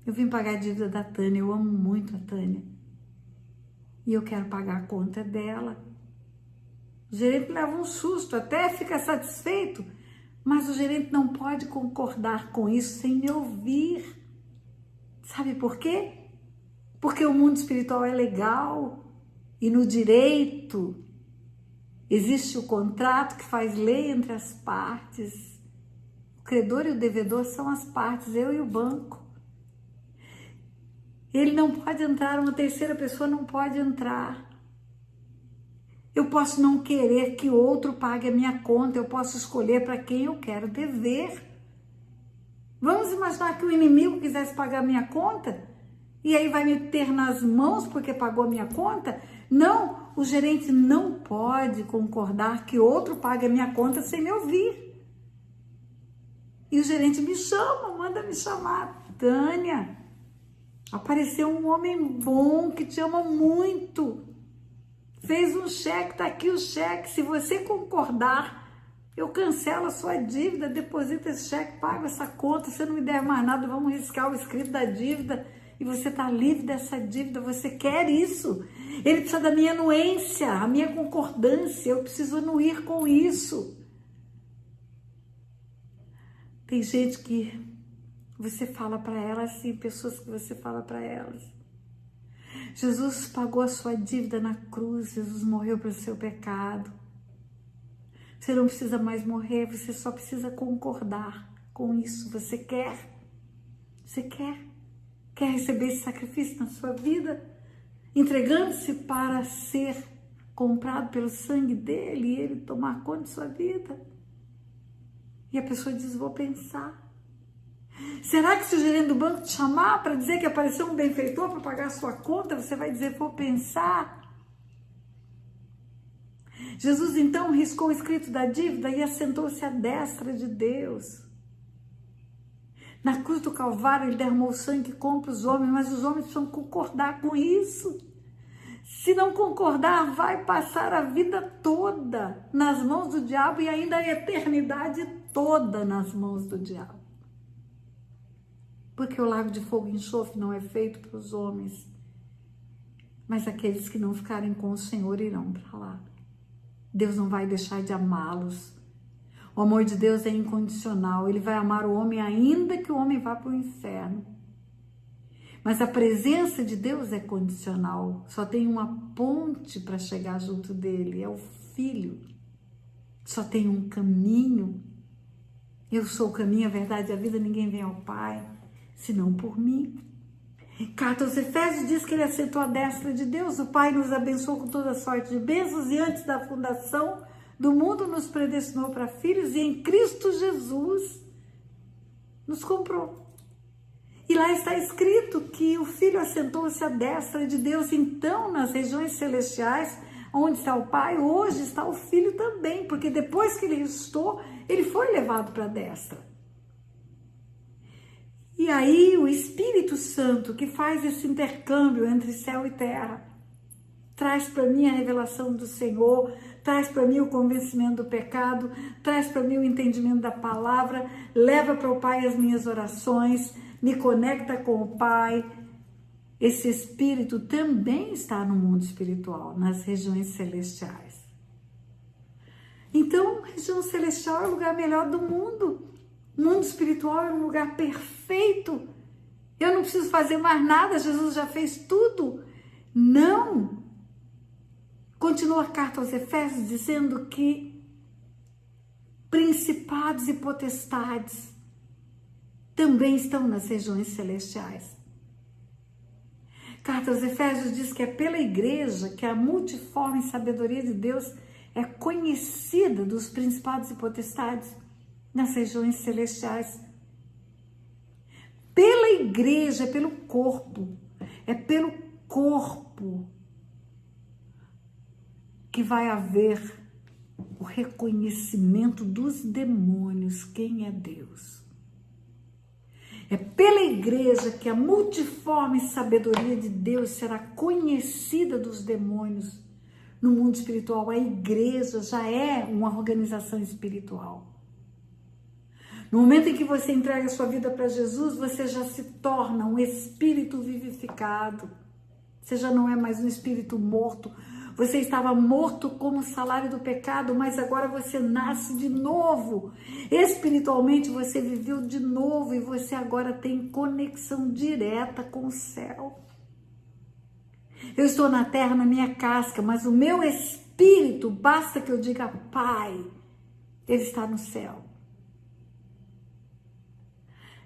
Eu vim pagar a dívida da Tânia, eu amo muito a Tânia. E eu quero pagar a conta dela. O gerente leva um susto, até fica satisfeito, mas o gerente não pode concordar com isso sem me ouvir. Sabe por quê? Porque o mundo espiritual é legal e no direito existe o contrato que faz lei entre as partes. O credor e o devedor são as partes, eu e o banco. Ele não pode entrar, uma terceira pessoa não pode entrar. Eu posso não querer que outro pague a minha conta, eu posso escolher para quem eu quero dever. Vamos imaginar que o inimigo quisesse pagar a minha conta E aí vai me ter nas mãos porque pagou a minha conta? Não, o gerente não pode concordar que outro pague a minha conta sem me ouvir. E o gerente me chama, manda me chamar. Tânia, apareceu um homem bom que te ama muito. Fez um cheque, tá aqui o cheque. Se você concordar, eu cancelo a sua dívida, deposito esse cheque, pago essa conta. Se não me der mais nada, vamos riscar o escrito da dívida e você tá livre dessa dívida. Você quer isso? Ele precisa da minha anuência, a minha concordância. Eu preciso anuir com isso. Tem gente que você fala para elas assim, pessoas que você fala para elas. Jesus pagou a sua dívida na cruz, Jesus morreu pelo seu pecado. Você não precisa mais morrer, você só precisa concordar com isso. Você quer? Você quer? Quer receber esse sacrifício na sua vida? Entregando-se para ser comprado pelo sangue dele e ele tomar conta de sua vida? E a pessoa diz, vou pensar. Será que se o gerente do banco te chamar para dizer que apareceu um benfeitor para pagar a sua conta, você vai dizer, vou pensar? Jesus então riscou o escrito da dívida e assentou-se à destra de Deus. Na cruz do Calvário ele derramou sangue que compra os homens, mas os homens precisam concordar com isso. Se não concordar, vai passar a vida toda nas mãos do diabo e ainda a eternidade toda nas mãos do diabo. Porque o lago de fogo e enxofre não é feito para os homens, mas aqueles que não ficarem com o Senhor irão para lá. Deus não vai deixar de amá-los. O amor de Deus é incondicional. Ele vai amar o homem ainda que o homem vá para o inferno. Mas a presença de Deus é condicional. Só tem uma ponte para chegar junto dele. É o Filho. Só tem um caminho. Eu sou o caminho, a verdade e a vida. Ninguém vem ao Pai, senão por mim. Carta aos Efésios diz que ele assentou à destra de Deus. O Pai nos abençoou com toda sorte de bênçãos e antes da fundação do mundo nos predestinou para filhos e em Cristo Jesus nos comprou. E lá está escrito que o Filho assentou-se à destra de Deus. Então, nas regiões celestiais, onde está o Pai, hoje está o Filho também, porque depois que ele ressuscitou, ele foi levado para a destra. E aí o Espírito Santo, que faz esse intercâmbio entre céu e terra, traz para mim a revelação do Senhor, traz para mim o convencimento do pecado, traz para mim o entendimento da palavra, leva para o Pai as minhas orações, me conecta com o Pai. Esse Espírito também está no mundo espiritual, nas regiões celestiais. Então, a região celestial é o lugar melhor do mundo. O mundo espiritual é um lugar perfeito. Eu não preciso fazer mais nada, Jesus já fez tudo. Não! Continua a carta aos Efésios dizendo que principados e potestades também estão nas regiões celestiais. Carta aos Efésios diz que é pela igreja que a multiforme sabedoria de Deus é conhecida dos principados e potestades nas regiões celestiais. Pela igreja, é pelo corpo que vai haver o reconhecimento dos demônios, quem é Deus. É pela igreja que a multiforme sabedoria de Deus será conhecida dos demônios no mundo espiritual. A igreja já é uma organização espiritual. No momento em que você entrega a sua vida para Jesus, você já se torna um espírito vivificado. Você já não é mais um espírito morto. Você estava morto como o salário do pecado, mas agora você nasce de novo. Espiritualmente você viveu de novo e você agora tem conexão direta com o céu. Eu estou na terra, na minha casca, mas o meu espírito, basta que eu diga Pai, ele está no céu.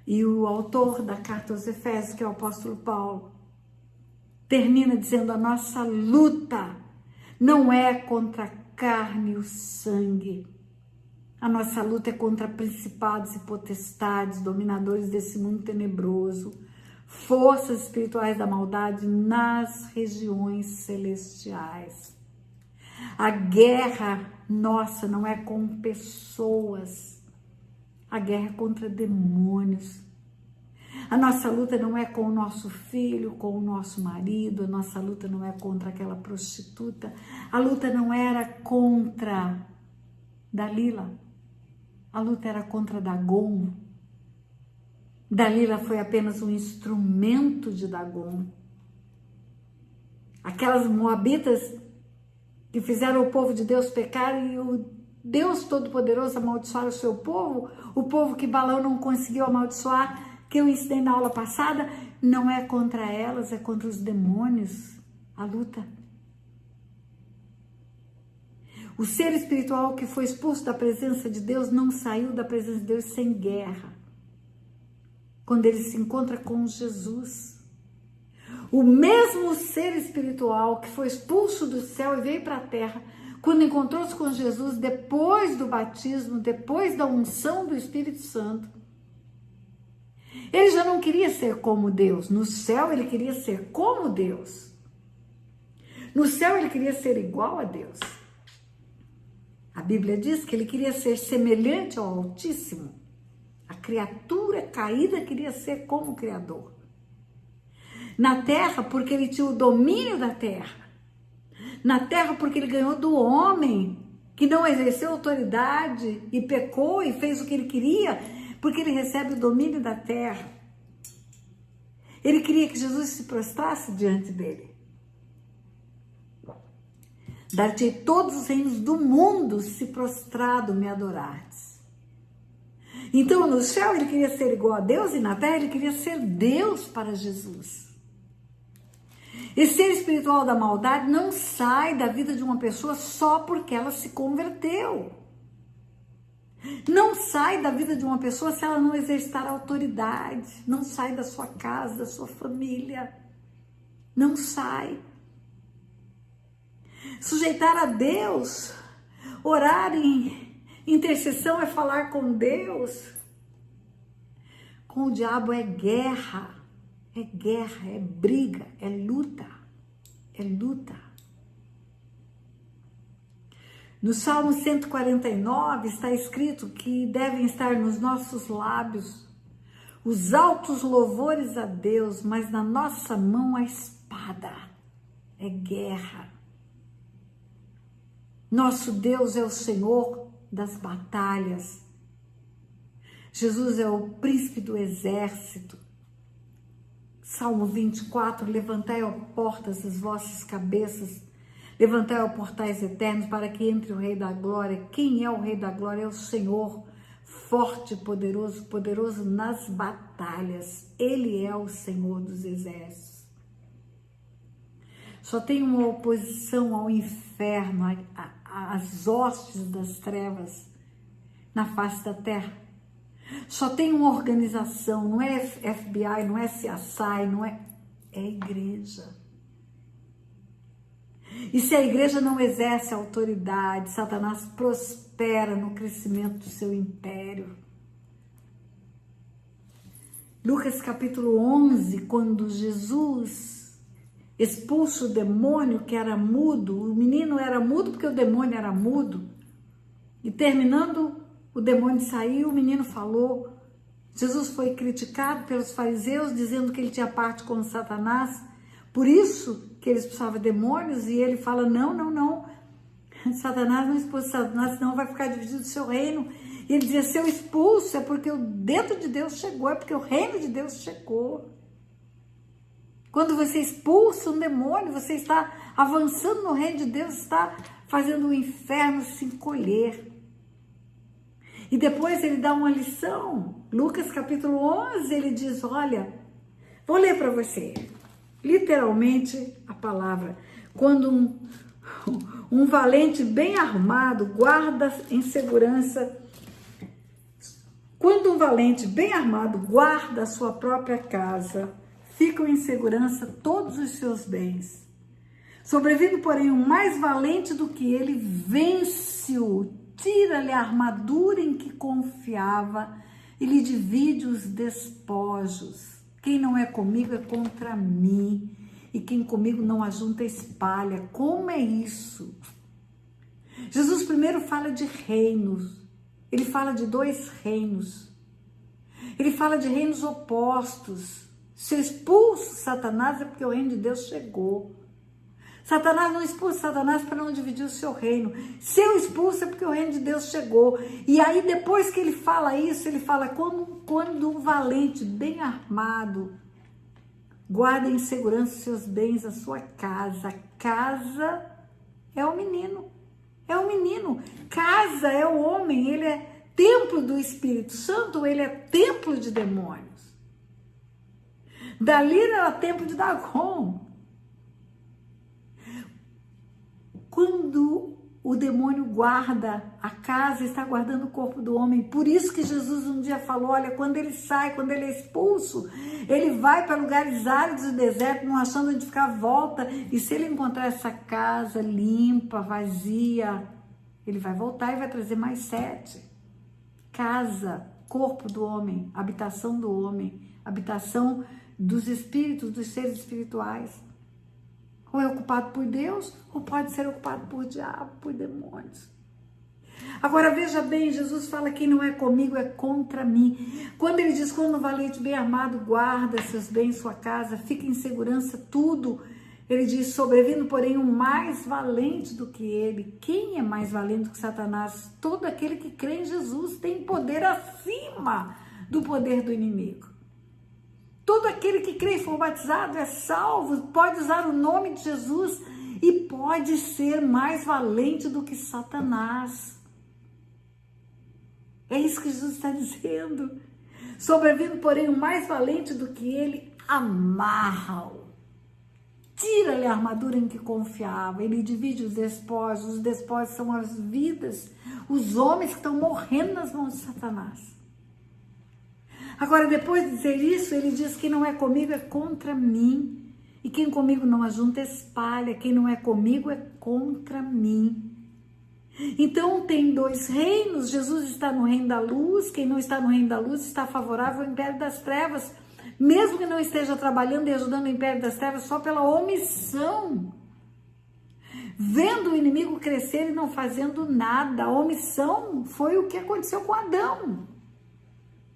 E o autor da carta aos Efésios, que é o apóstolo Paulo, termina dizendo: a nossa luta não é contra a carne e o sangue. A nossa luta é contra principados e potestades, dominadores desse mundo tenebroso, forças espirituais da maldade nas regiões celestiais. A guerra nossa não é com pessoas, a guerra é contra demônios. A nossa luta não é com o nosso filho, com o nosso marido, a nossa luta não é contra aquela prostituta, a luta não era contra Dalila, a luta era contra Dagon. Dalila foi apenas um instrumento de Dagon. Aquelas moabitas que fizeram o povo de Deus pecar e o Deus Todo-Poderoso amaldiçoar o seu povo, o povo que Balaão não conseguiu amaldiçoar, que eu ensinei na aula passada, não é contra elas, é contra os demônios, a luta. O ser espiritual que foi expulso da presença de Deus não saiu da presença de Deus sem guerra. Quando ele se encontra com Jesus. O mesmo ser espiritual que foi expulso do céu e veio para a terra, quando encontrou-se com Jesus, depois do batismo, depois da unção do Espírito Santo, ele já não queria ser como Deus. No céu ele queria ser como Deus. No céu ele queria ser igual a Deus. A Bíblia diz que ele queria ser semelhante ao Altíssimo. A criatura caída queria ser como o Criador. Na terra, porque ele tinha o domínio da terra. Na terra, porque ele ganhou do homem, que não exerceu autoridade e pecou e fez o que ele queria, porque ele recebe o domínio da terra. Ele queria que Jesus se prostrasse diante dele. Dar-te todos os reinos do mundo, se prostrado me adorardes. Então, no céu ele queria ser igual a Deus e na terra ele queria ser Deus para Jesus. Esse ser espiritual da maldade não sai da vida de uma pessoa só porque ela se converteu. Não sai da vida de uma pessoa se ela não exercitar autoridade. Não sai da sua casa, da sua família. Não sai. Sujeitar a Deus, orar em intercessão é falar com Deus. Com o diabo é guerra, é briga, é luta, é luta. No Salmo 149 está escrito que devem estar nos nossos lábios os altos louvores a Deus, mas na nossa mão a espada, é guerra. Nosso Deus é o Senhor das batalhas. Jesus é o príncipe do exército. Salmo 24, levantai, ó portas, as vossas cabeças, levantai, ó portais eternos, para que entre o Rei da Glória. Quem é o Rei da Glória? É o Senhor, forte e poderoso, poderoso nas batalhas. Ele é o Senhor dos exércitos. Só tem uma oposição ao inferno, às hostes das trevas na face da terra. Só tem uma organização, não é FBI, não é CSI, não é a igreja. E se a igreja não exerce autoridade, Satanás prospera no crescimento do seu império. Lucas capítulo 11, quando Jesus expulsa o demônio que era mudo, o menino era mudo porque o demônio era mudo, e terminando o demônio saiu, o menino falou. Jesus foi criticado pelos fariseus, dizendo que ele tinha parte com Satanás, por isso que ele expulsava demônios, e ele fala, não, Satanás não expulsa Satanás, senão vai ficar dividido o seu reino. E ele dizia, se eu expulso é porque o dedo de Deus chegou, é porque o reino de Deus chegou. Quando você expulsa um demônio, você está avançando no reino de Deus, está fazendo o inferno se encolher. E depois ele dá uma lição. Lucas capítulo 11, ele diz, olha, vou ler para você, literalmente a palavra. Quando um valente bem armado guarda em segurança, quando um valente bem armado guarda a sua própria casa, ficam em segurança todos os seus bens. Sobrevindo, porém, um mais valente do que ele, vence-o, tira-lhe a armadura em que confiava e lhe divide os despojos. Quem não é comigo é contra mim. E quem comigo não ajunta espalha. Como é isso? Jesus primeiro fala de reinos. Ele fala de 2 reinos. Ele fala de reinos opostos. Se eu expulso Satanás é porque o reino de Deus chegou. Satanás não expulsa Satanás para não dividir o seu reino. Se eu expulso é porque o reino de Deus chegou. E aí depois que ele fala isso, ele fala quando um valente, bem armado, guarda em segurança os seus bens, a sua casa. A casa é o menino. É o menino. Casa é o homem. Ele é templo do Espírito Santo. Ele é templo de demônios. Dalila era templo de Dagon. Quando o demônio guarda a casa, está guardando o corpo do homem. Por isso que Jesus um dia falou, olha, quando ele sai, quando ele é expulso, ele vai para lugares áridos e desertos, não achando onde ficar, volta. E se ele encontrar essa casa limpa, vazia, ele vai voltar e vai trazer mais 7. Casa, corpo do homem, habitação dos espíritos, dos seres espirituais. Ou é ocupado por Deus, ou pode ser ocupado por diabo, por demônios. Agora veja bem, Jesus fala, quem não é comigo é contra mim. Quando ele diz, quando o valente bem armado guarda seus bens, sua casa, fica em segurança tudo. Ele diz, sobrevindo porém um mais valente do que ele. Quem é mais valente do que Satanás? Todo aquele que crê em Jesus tem poder acima do poder do inimigo. Todo aquele que crê e for batizado é salvo, pode usar o nome de Jesus e pode ser mais valente do que Satanás. É isso que Jesus está dizendo. Sobrevindo, porém, o mais valente do que ele, amarra-o. Tira-lhe a armadura em que confiava. Ele divide os despojos são as vidas, os homens que estão morrendo nas mãos de Satanás. Agora, depois de dizer isso, ele diz que não é comigo, é contra mim. E quem comigo não ajunta, espalha. Quem não é comigo, é contra mim. Então, tem 2 reinos. Jesus está no reino da luz. Quem não está no reino da luz está favorável ao império das trevas. Mesmo que não esteja trabalhando e ajudando o império das trevas, só pela omissão. Vendo o inimigo crescer e não fazendo nada. A omissão foi o que aconteceu com Adão.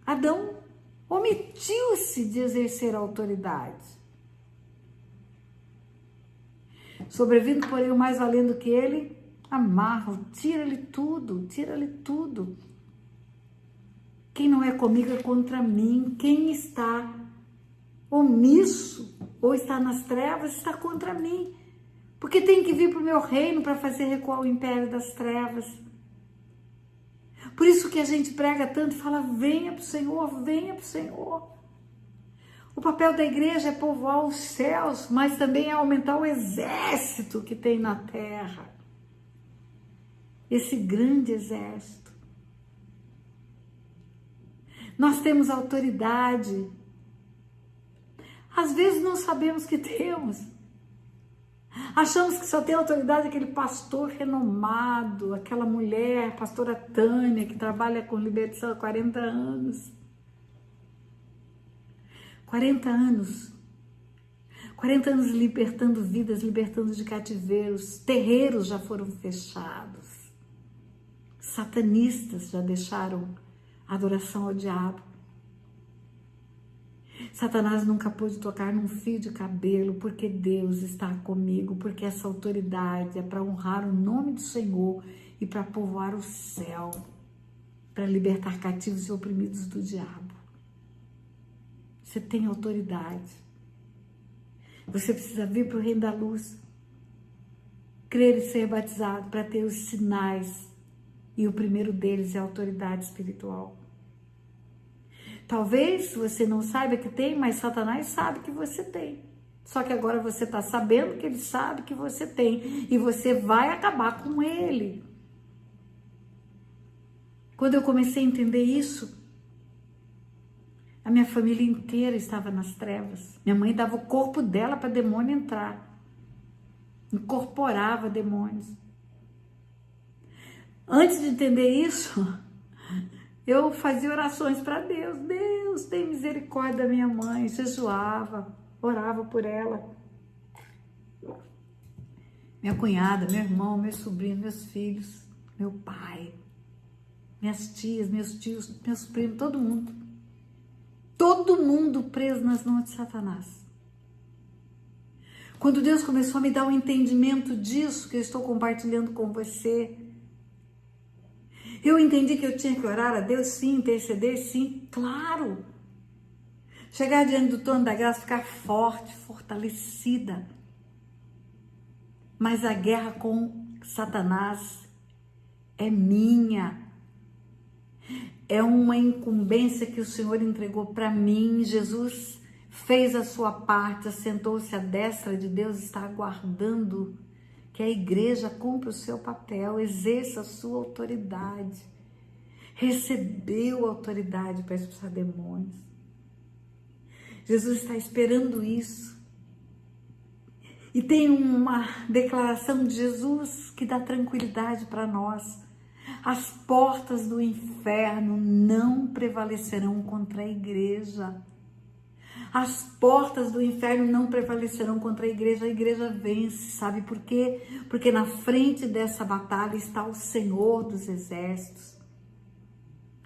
Adão omitiu-se de exercer a autoridade. Sobrevindo, porém, o mais valendo que ele, amarra-o, tira-lhe tudo, tira-lhe tudo. Quem não é comigo é contra mim. Quem está omisso ou está nas trevas está contra mim. Porque tem que vir para o meu reino para fazer recuar o império das trevas. Por isso que a gente prega tanto e fala, venha para o Senhor, venha para o Senhor. O papel da igreja é povoar os céus, mas também é aumentar o exército que tem na terra. Esse grande exército. Nós temos autoridade. Às vezes não sabemos que temos. Achamos que só tem autoridade aquele pastor renomado, aquela mulher, a pastora Tânia, que trabalha com libertação há 40 anos. 40 anos. 40 anos libertando vidas, libertando de cativeiros. Terreiros já foram fechados. Satanistas já deixaram a adoração ao diabo. Satanás nunca pôde tocar num fio de cabelo, porque Deus está comigo, porque essa autoridade é para honrar o nome do Senhor e para povoar o céu, para libertar cativos e oprimidos do diabo. Você tem autoridade. Você precisa vir para o reino da luz, crer e ser batizado para ter os sinais, e o primeiro deles é a autoridade espiritual. Talvez você não saiba que tem, mas Satanás sabe que você tem. Só que agora você está sabendo que ele sabe que você tem. E você vai acabar com ele. Quando eu comecei a entender isso, a minha família inteira estava nas trevas. Minha mãe dava o corpo dela para demônio entrar. Incorporava demônios. Antes de entender isso, Eu fazia orações para Deus. Deus, tem misericórdia da minha mãe. Jejuava, orava por ela. Minha cunhada, meu irmão, meu sobrinho, meus filhos, meu pai, minhas tias, meus tios, meus primos, todo mundo. Todo mundo preso nas mãos de Satanás. Quando Deus começou a me dar um entendimento disso que eu estou compartilhando com você, eu entendi que eu tinha que orar a Deus, sim, interceder, sim, claro. Chegar diante do trono da graça, ficar forte, fortalecida. Mas a guerra com Satanás é minha. É uma incumbência que o Senhor entregou para mim. Jesus fez a sua parte, assentou-se à destra de Deus, está aguardando que a igreja cumpra o seu papel, exerça a sua autoridade. Recebeu autoridade para expulsar demônios. Jesus está esperando isso. E tem uma declaração de Jesus que dá tranquilidade para nós. As portas do inferno não prevalecerão contra a igreja. As portas do inferno não prevalecerão contra a igreja vence, sabe por quê? Porque na frente dessa batalha está o Senhor dos Exércitos.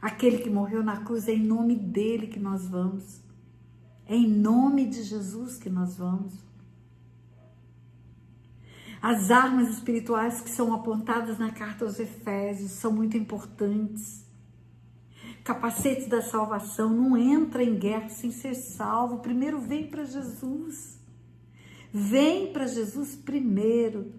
Aquele que morreu na cruz, é em nome dele que nós vamos. É em nome de Jesus que nós vamos. As armas espirituais que são apontadas na carta aos Efésios são muito importantes. Capacete da salvação, não entra em guerra sem ser salvo. Primeiro vem para Jesus. Vem para Jesus primeiro.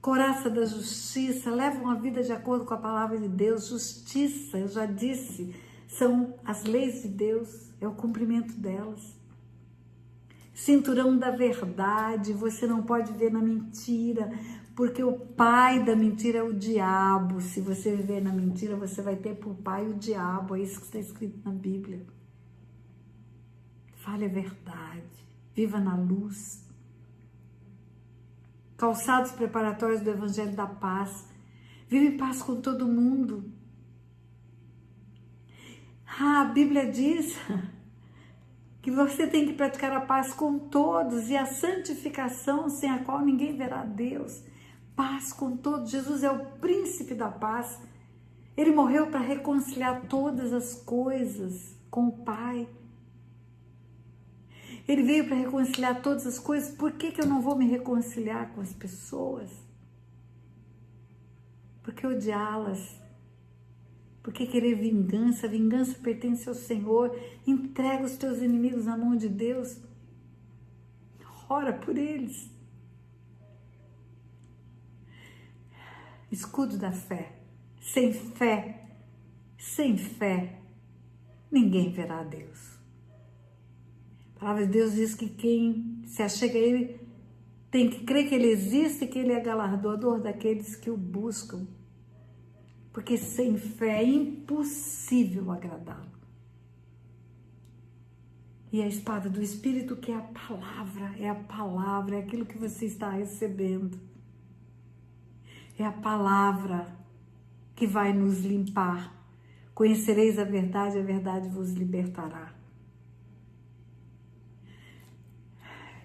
Coraça da justiça, leva uma vida de acordo com a palavra de Deus. Justiça, eu já disse, são as leis de Deus, é o cumprimento delas. Cinturão da verdade, você não pode viver na mentira, porque o pai da mentira é o diabo. Se você viver na mentira, você vai ter por pai o diabo, é isso que está escrito na Bíblia. Fale a verdade, viva na luz. Calçados preparatórios do Evangelho da Paz, vive em paz com todo mundo. A Bíblia diz que você tem que praticar a paz com todos e a santificação sem a qual ninguém verá Deus. Paz com todos. Jesus é o príncipe da paz. Ele morreu para reconciliar todas as coisas com o Pai. Ele veio para reconciliar todas as coisas. Por que eu não vou me reconciliar com as pessoas? Por que odiá-las? Por que querer vingança? A vingança pertence ao Senhor. Entrega os teus inimigos na mão de Deus. Ora por eles. Escudo da fé. Sem fé, ninguém verá a Deus. A palavra de Deus diz que quem se achega a Ele tem que crer que Ele existe e que Ele é galardoador daqueles que o buscam. Porque sem fé é impossível agradá-lo. E a espada do Espírito, que é a palavra, é aquilo que você está recebendo. É a palavra que vai nos limpar. Conhecereis a verdade vos libertará.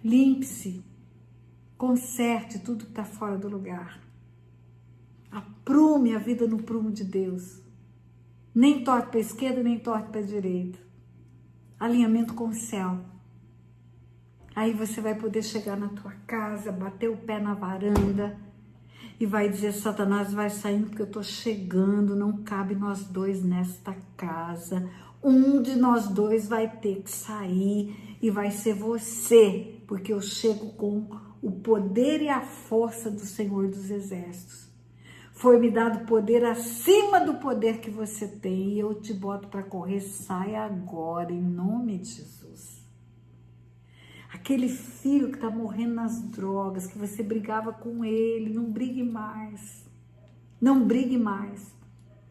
Limpe-se, conserte tudo que está fora do lugar. Aprume a vida no prumo de Deus. Nem torte para a esquerda, nem torte para a direita. Alinhamento com o céu. Aí você vai poder chegar na tua casa, bater o pé na varanda e vai dizer: Satanás, vai saindo porque eu estou chegando, não cabe nós dois nesta casa. Um de nós dois vai ter que sair e vai ser você, porque eu chego com o poder e a força do Senhor dos Exércitos. Foi-me dado poder acima do poder que você tem e eu te boto para correr. Sai agora, em nome de Jesus. Aquele filho que está morrendo nas drogas, que você brigava com ele, não brigue mais. Não brigue mais.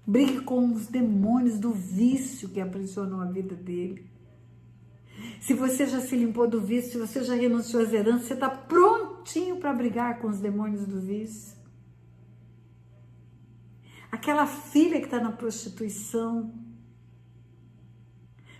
Brigue com os demônios do vício que aprisionou a vida dele. Se você já se limpou do vício, se você já renunciou às heranças, você está prontinho para brigar com os demônios do vício. aquela filha que está na prostituição.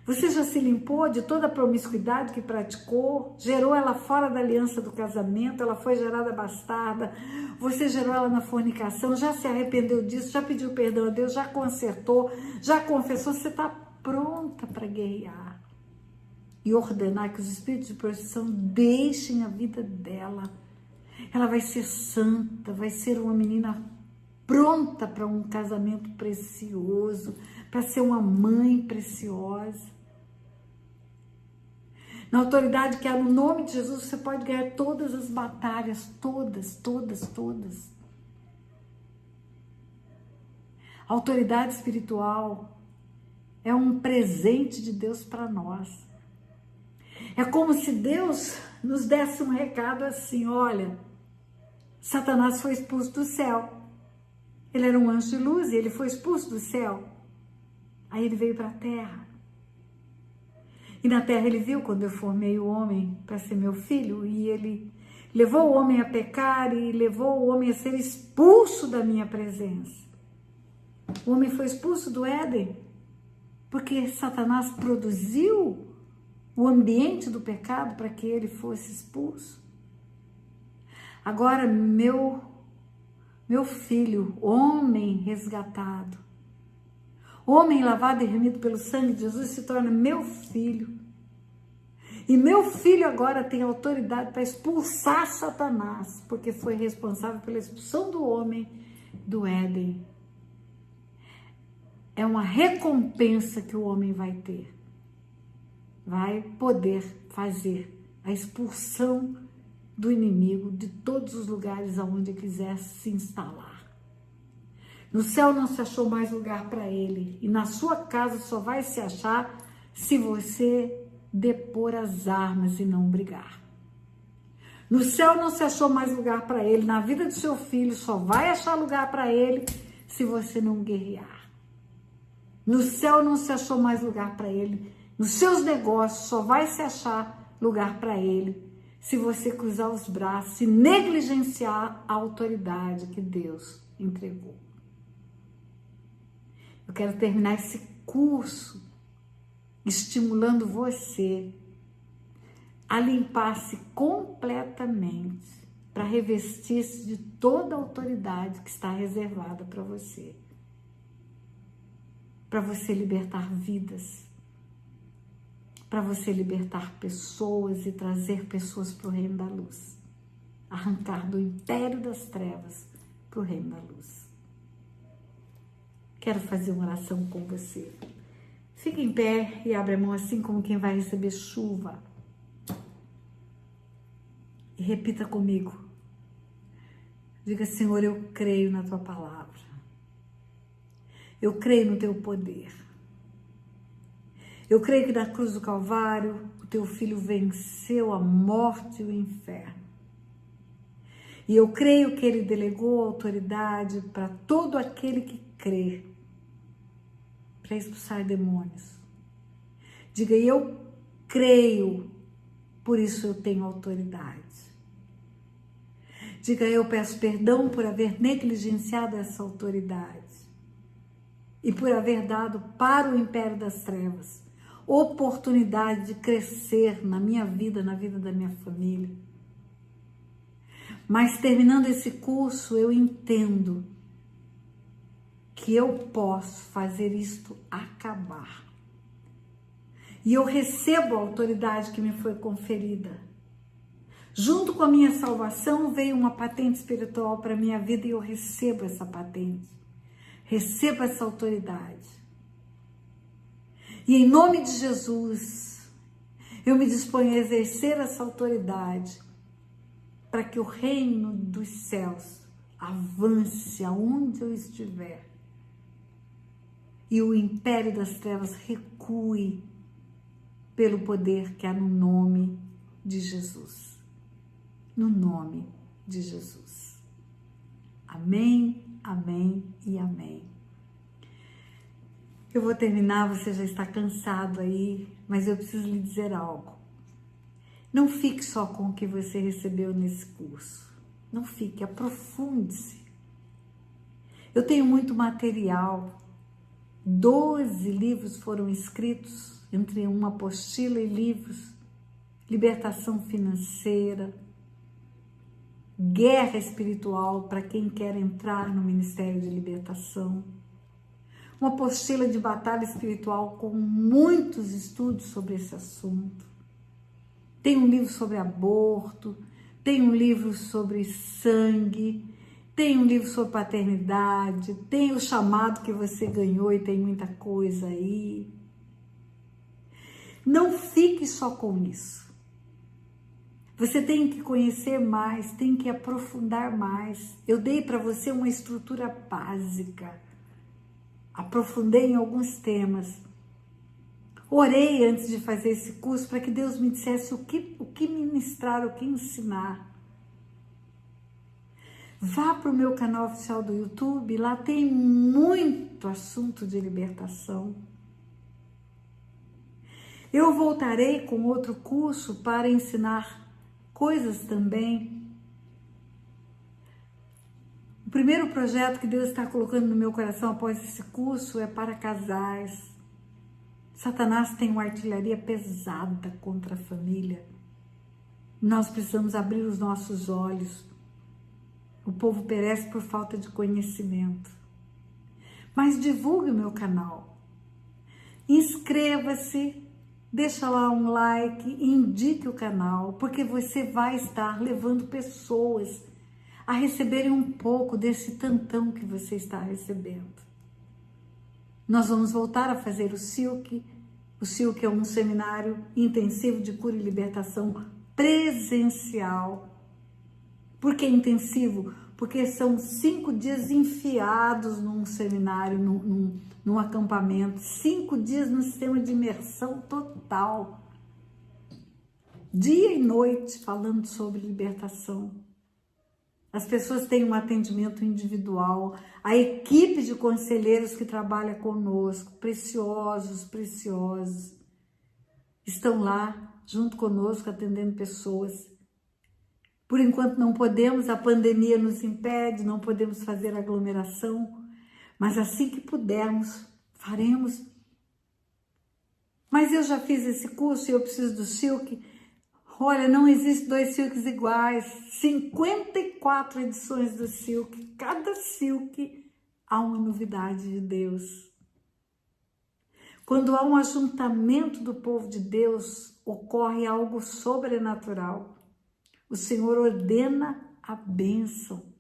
Você já se limpou de toda a promiscuidade que praticou? Gerou ela fora da aliança do casamento, ela foi gerada bastarda, você gerou ela na fornicação, já se arrependeu disso, já pediu perdão a Deus, já consertou, já confessou, você está pronta para guerrear e ordenar que os espíritos de prostituição deixem a vida dela. Ela vai ser santa, vai ser uma menina pronta para um casamento precioso, para ser uma mãe preciosa. Na autoridade que há no nome de Jesus, você pode ganhar todas as batalhas, todas. A autoridade espiritual é um presente de Deus para nós. É como se Deus nos desse um recado assim: olha, Satanás foi expulso do céu. Ele era um anjo de luz e ele foi expulso do céu. Aí ele veio para a terra. E na terra ele viu quando eu formei o homem para ser meu filho, e ele levou o homem a pecar e levou o homem a ser expulso da minha presença. O homem foi expulso do Éden porque Satanás produziu o ambiente do pecado para que ele fosse expulso. Agora, meu filho, homem resgatado, homem lavado e remido pelo sangue de Jesus, se torna meu filho. E meu filho agora tem autoridade para expulsar Satanás, porque foi responsável pela expulsão do homem do Éden. É uma recompensa que o homem vai ter. Vai poder fazer a expulsão do inimigo de todos os lugares aonde quiser se instalar. No céu não se achou mais lugar para ele, e na sua casa só vai se achar se você depor as armas e não brigar. No céu não se achou mais lugar para ele, na vida do seu filho só vai achar lugar para ele se você não guerrear. No céu não se achou mais lugar para ele, nos seus negócios só vai se achar lugar para ele se você cruzar os braços e negligenciar a autoridade que Deus entregou. Eu quero terminar esse curso estimulando você a limpar-se completamente para revestir-se de toda a autoridade que está reservada para você libertar vidas, para você libertar pessoas e trazer pessoas para o reino da luz, arrancar do império das trevas para o reino da luz. Quero fazer uma oração com você. Fique em pé e abre a mão assim como quem vai receber chuva. E repita comigo. Diga: Senhor, eu creio na tua palavra. Eu creio no teu poder. Eu creio que na cruz do Calvário o teu filho venceu a morte e o inferno. E eu creio que ele delegou autoridade para todo aquele que crê, para expulsar demônios. Diga: eu creio, por isso eu tenho autoridade. Diga: eu peço perdão por haver negligenciado essa autoridade e por haver dado para o império das trevas oportunidade de crescer na minha vida, na vida da minha família. Mas terminando esse curso, eu entendo que eu posso fazer isto acabar. E eu recebo a autoridade que me foi conferida. Junto com a minha salvação veio uma patente espiritual para a minha vida e eu recebo essa patente. Recebo essa autoridade. E em nome de Jesus, eu me disponho a exercer essa autoridade para que o reino dos céus avance aonde eu estiver e o império das trevas recue pelo poder que há no nome de Jesus. No nome de Jesus. Amém, amém e amém. Eu vou terminar, você já está cansado aí, mas eu preciso lhe dizer algo. Não fique só com o que você recebeu nesse curso. Não fique, aprofunde-se. Eu tenho muito material. 12 livros foram escritos, entre uma apostila e livros. Libertação financeira, guerra espiritual para quem quer entrar no Ministério de Libertação. Uma apostila de batalha espiritual com muitos estudos sobre esse assunto. Tem um livro sobre aborto, tem um livro sobre sangue, tem um livro sobre paternidade, tem o chamado que você ganhou e tem muita coisa aí. Não fique só com isso. Você tem que conhecer mais, tem que aprofundar mais. Eu dei para você uma estrutura básica. Aprofundei em alguns temas. Orei antes de fazer esse curso para que Deus me dissesse o que ministrar, o que ensinar. Vá para o meu canal oficial do YouTube, lá tem muito assunto de libertação. Eu voltarei com outro curso para ensinar coisas também. O primeiro projeto que Deus está colocando no meu coração após esse curso é para casais. Satanás tem uma artilharia pesada contra a família. Nós precisamos abrir os nossos olhos. O povo perece por falta de conhecimento. Mas divulgue o meu canal. Inscreva-se, deixa lá um like e indique o canal, porque você vai estar levando pessoas a receberem um pouco desse tantão que você está recebendo. Nós vamos voltar a fazer o Silk. O Silk é um seminário intensivo de cura e libertação presencial. Por que intensivo? Porque são 5 dias enfiados num seminário, num acampamento, 5 dias no sistema de imersão total. Dia e noite falando sobre libertação. As pessoas têm um atendimento individual, a equipe de conselheiros que trabalha conosco, preciosos, estão lá junto conosco atendendo pessoas. Por enquanto não podemos, a pandemia nos impede, não podemos fazer aglomeração, mas assim que pudermos, faremos. Mas eu já fiz esse curso e eu preciso do Silk. Olha, não existe 2 Silks iguais, 54 edições do Silk, cada Silk há uma novidade de Deus. Quando há um ajuntamento do povo de Deus, ocorre algo sobrenatural. O Senhor ordena a bênção.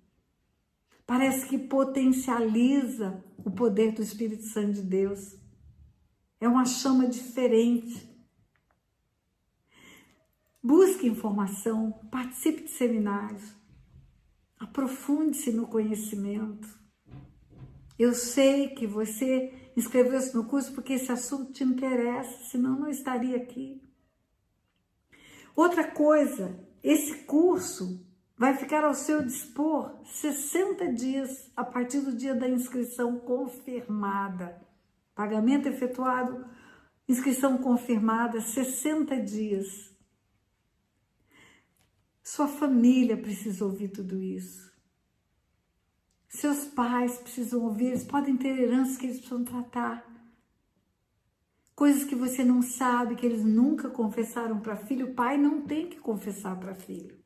Parece que potencializa o poder do Espírito Santo de Deus. É uma chama diferente. Busque informação, participe de seminários, aprofunde-se no conhecimento. Eu sei que você inscreveu-se no curso porque esse assunto te interessa, senão não estaria aqui. Outra coisa, esse curso vai ficar ao seu dispor 60 dias a partir do dia da inscrição confirmada. Pagamento efetuado, inscrição confirmada, 60 dias. Sua família precisa ouvir tudo isso. Seus pais precisam ouvir, eles podem ter heranças que eles precisam tratar. Coisas que você não sabe, que eles nunca confessaram para filho. O pai não tem que confessar para filho.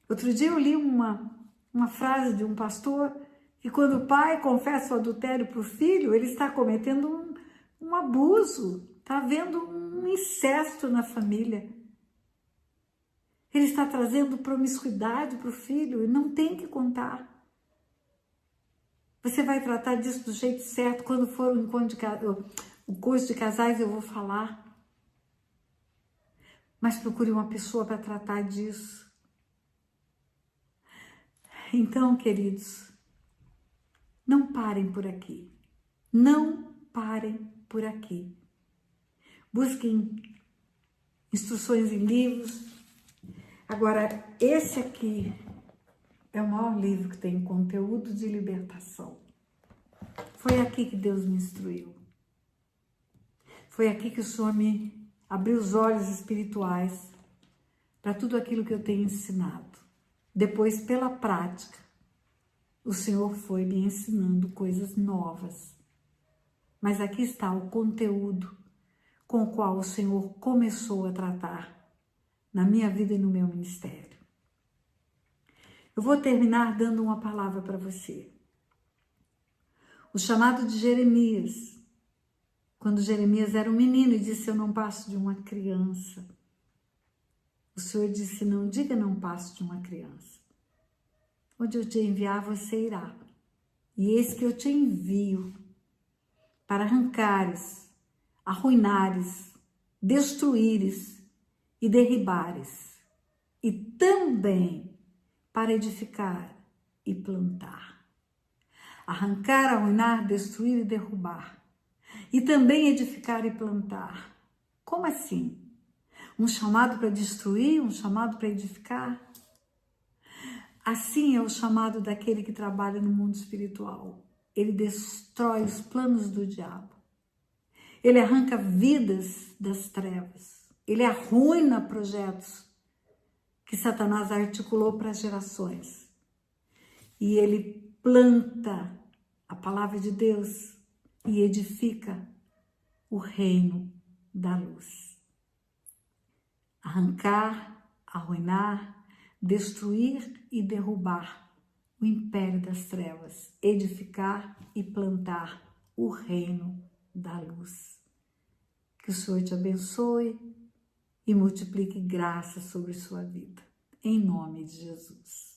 Outro dia eu li uma frase de um pastor que quando o pai confessa o adultério para o filho, ele está cometendo um abuso, está havendo um incesto na família. Ele está trazendo promiscuidade para o filho e não tem que contar. Você vai tratar disso do jeito certo. Quando for o curso de casais, eu vou falar. Mas procure uma pessoa para tratar disso. Então, queridos, não parem por aqui. Não parem por aqui. Busquem instruções em livros. Agora, esse aqui é o maior livro que tem conteúdo de libertação. Foi aqui que Deus me instruiu. Foi aqui que o Senhor me abriu os olhos espirituais para tudo aquilo que eu tenho ensinado. Depois, pela prática, o Senhor foi me ensinando coisas novas. Mas aqui está o conteúdo com o qual o Senhor começou a tratar na minha vida e no meu ministério. Eu vou terminar dando uma palavra para você. O chamado de Jeremias, quando Jeremias era um menino e disse: eu não passo de uma criança. O Senhor disse: não diga não passo de uma criança. Onde eu te enviar, você irá. E eis que eu te envio para arrancares, arruinares, destruíres e derribares, e também para edificar e plantar. Arrancar, arruinar, destruir e derrubar, e também edificar e plantar. Como assim? Um chamado para destruir, um chamado para edificar? Assim é o chamado daquele que trabalha no mundo espiritual. Ele destrói os planos do diabo. Ele arranca vidas das trevas. Ele arruina projetos que Satanás articulou para as gerações. E ele planta a palavra de Deus e edifica o reino da luz. Arrancar, arruinar, destruir e derrubar o império das trevas, edificar e plantar o reino da luz. Que o Senhor te abençoe e multiplique graça sobre sua vida. Em nome de Jesus.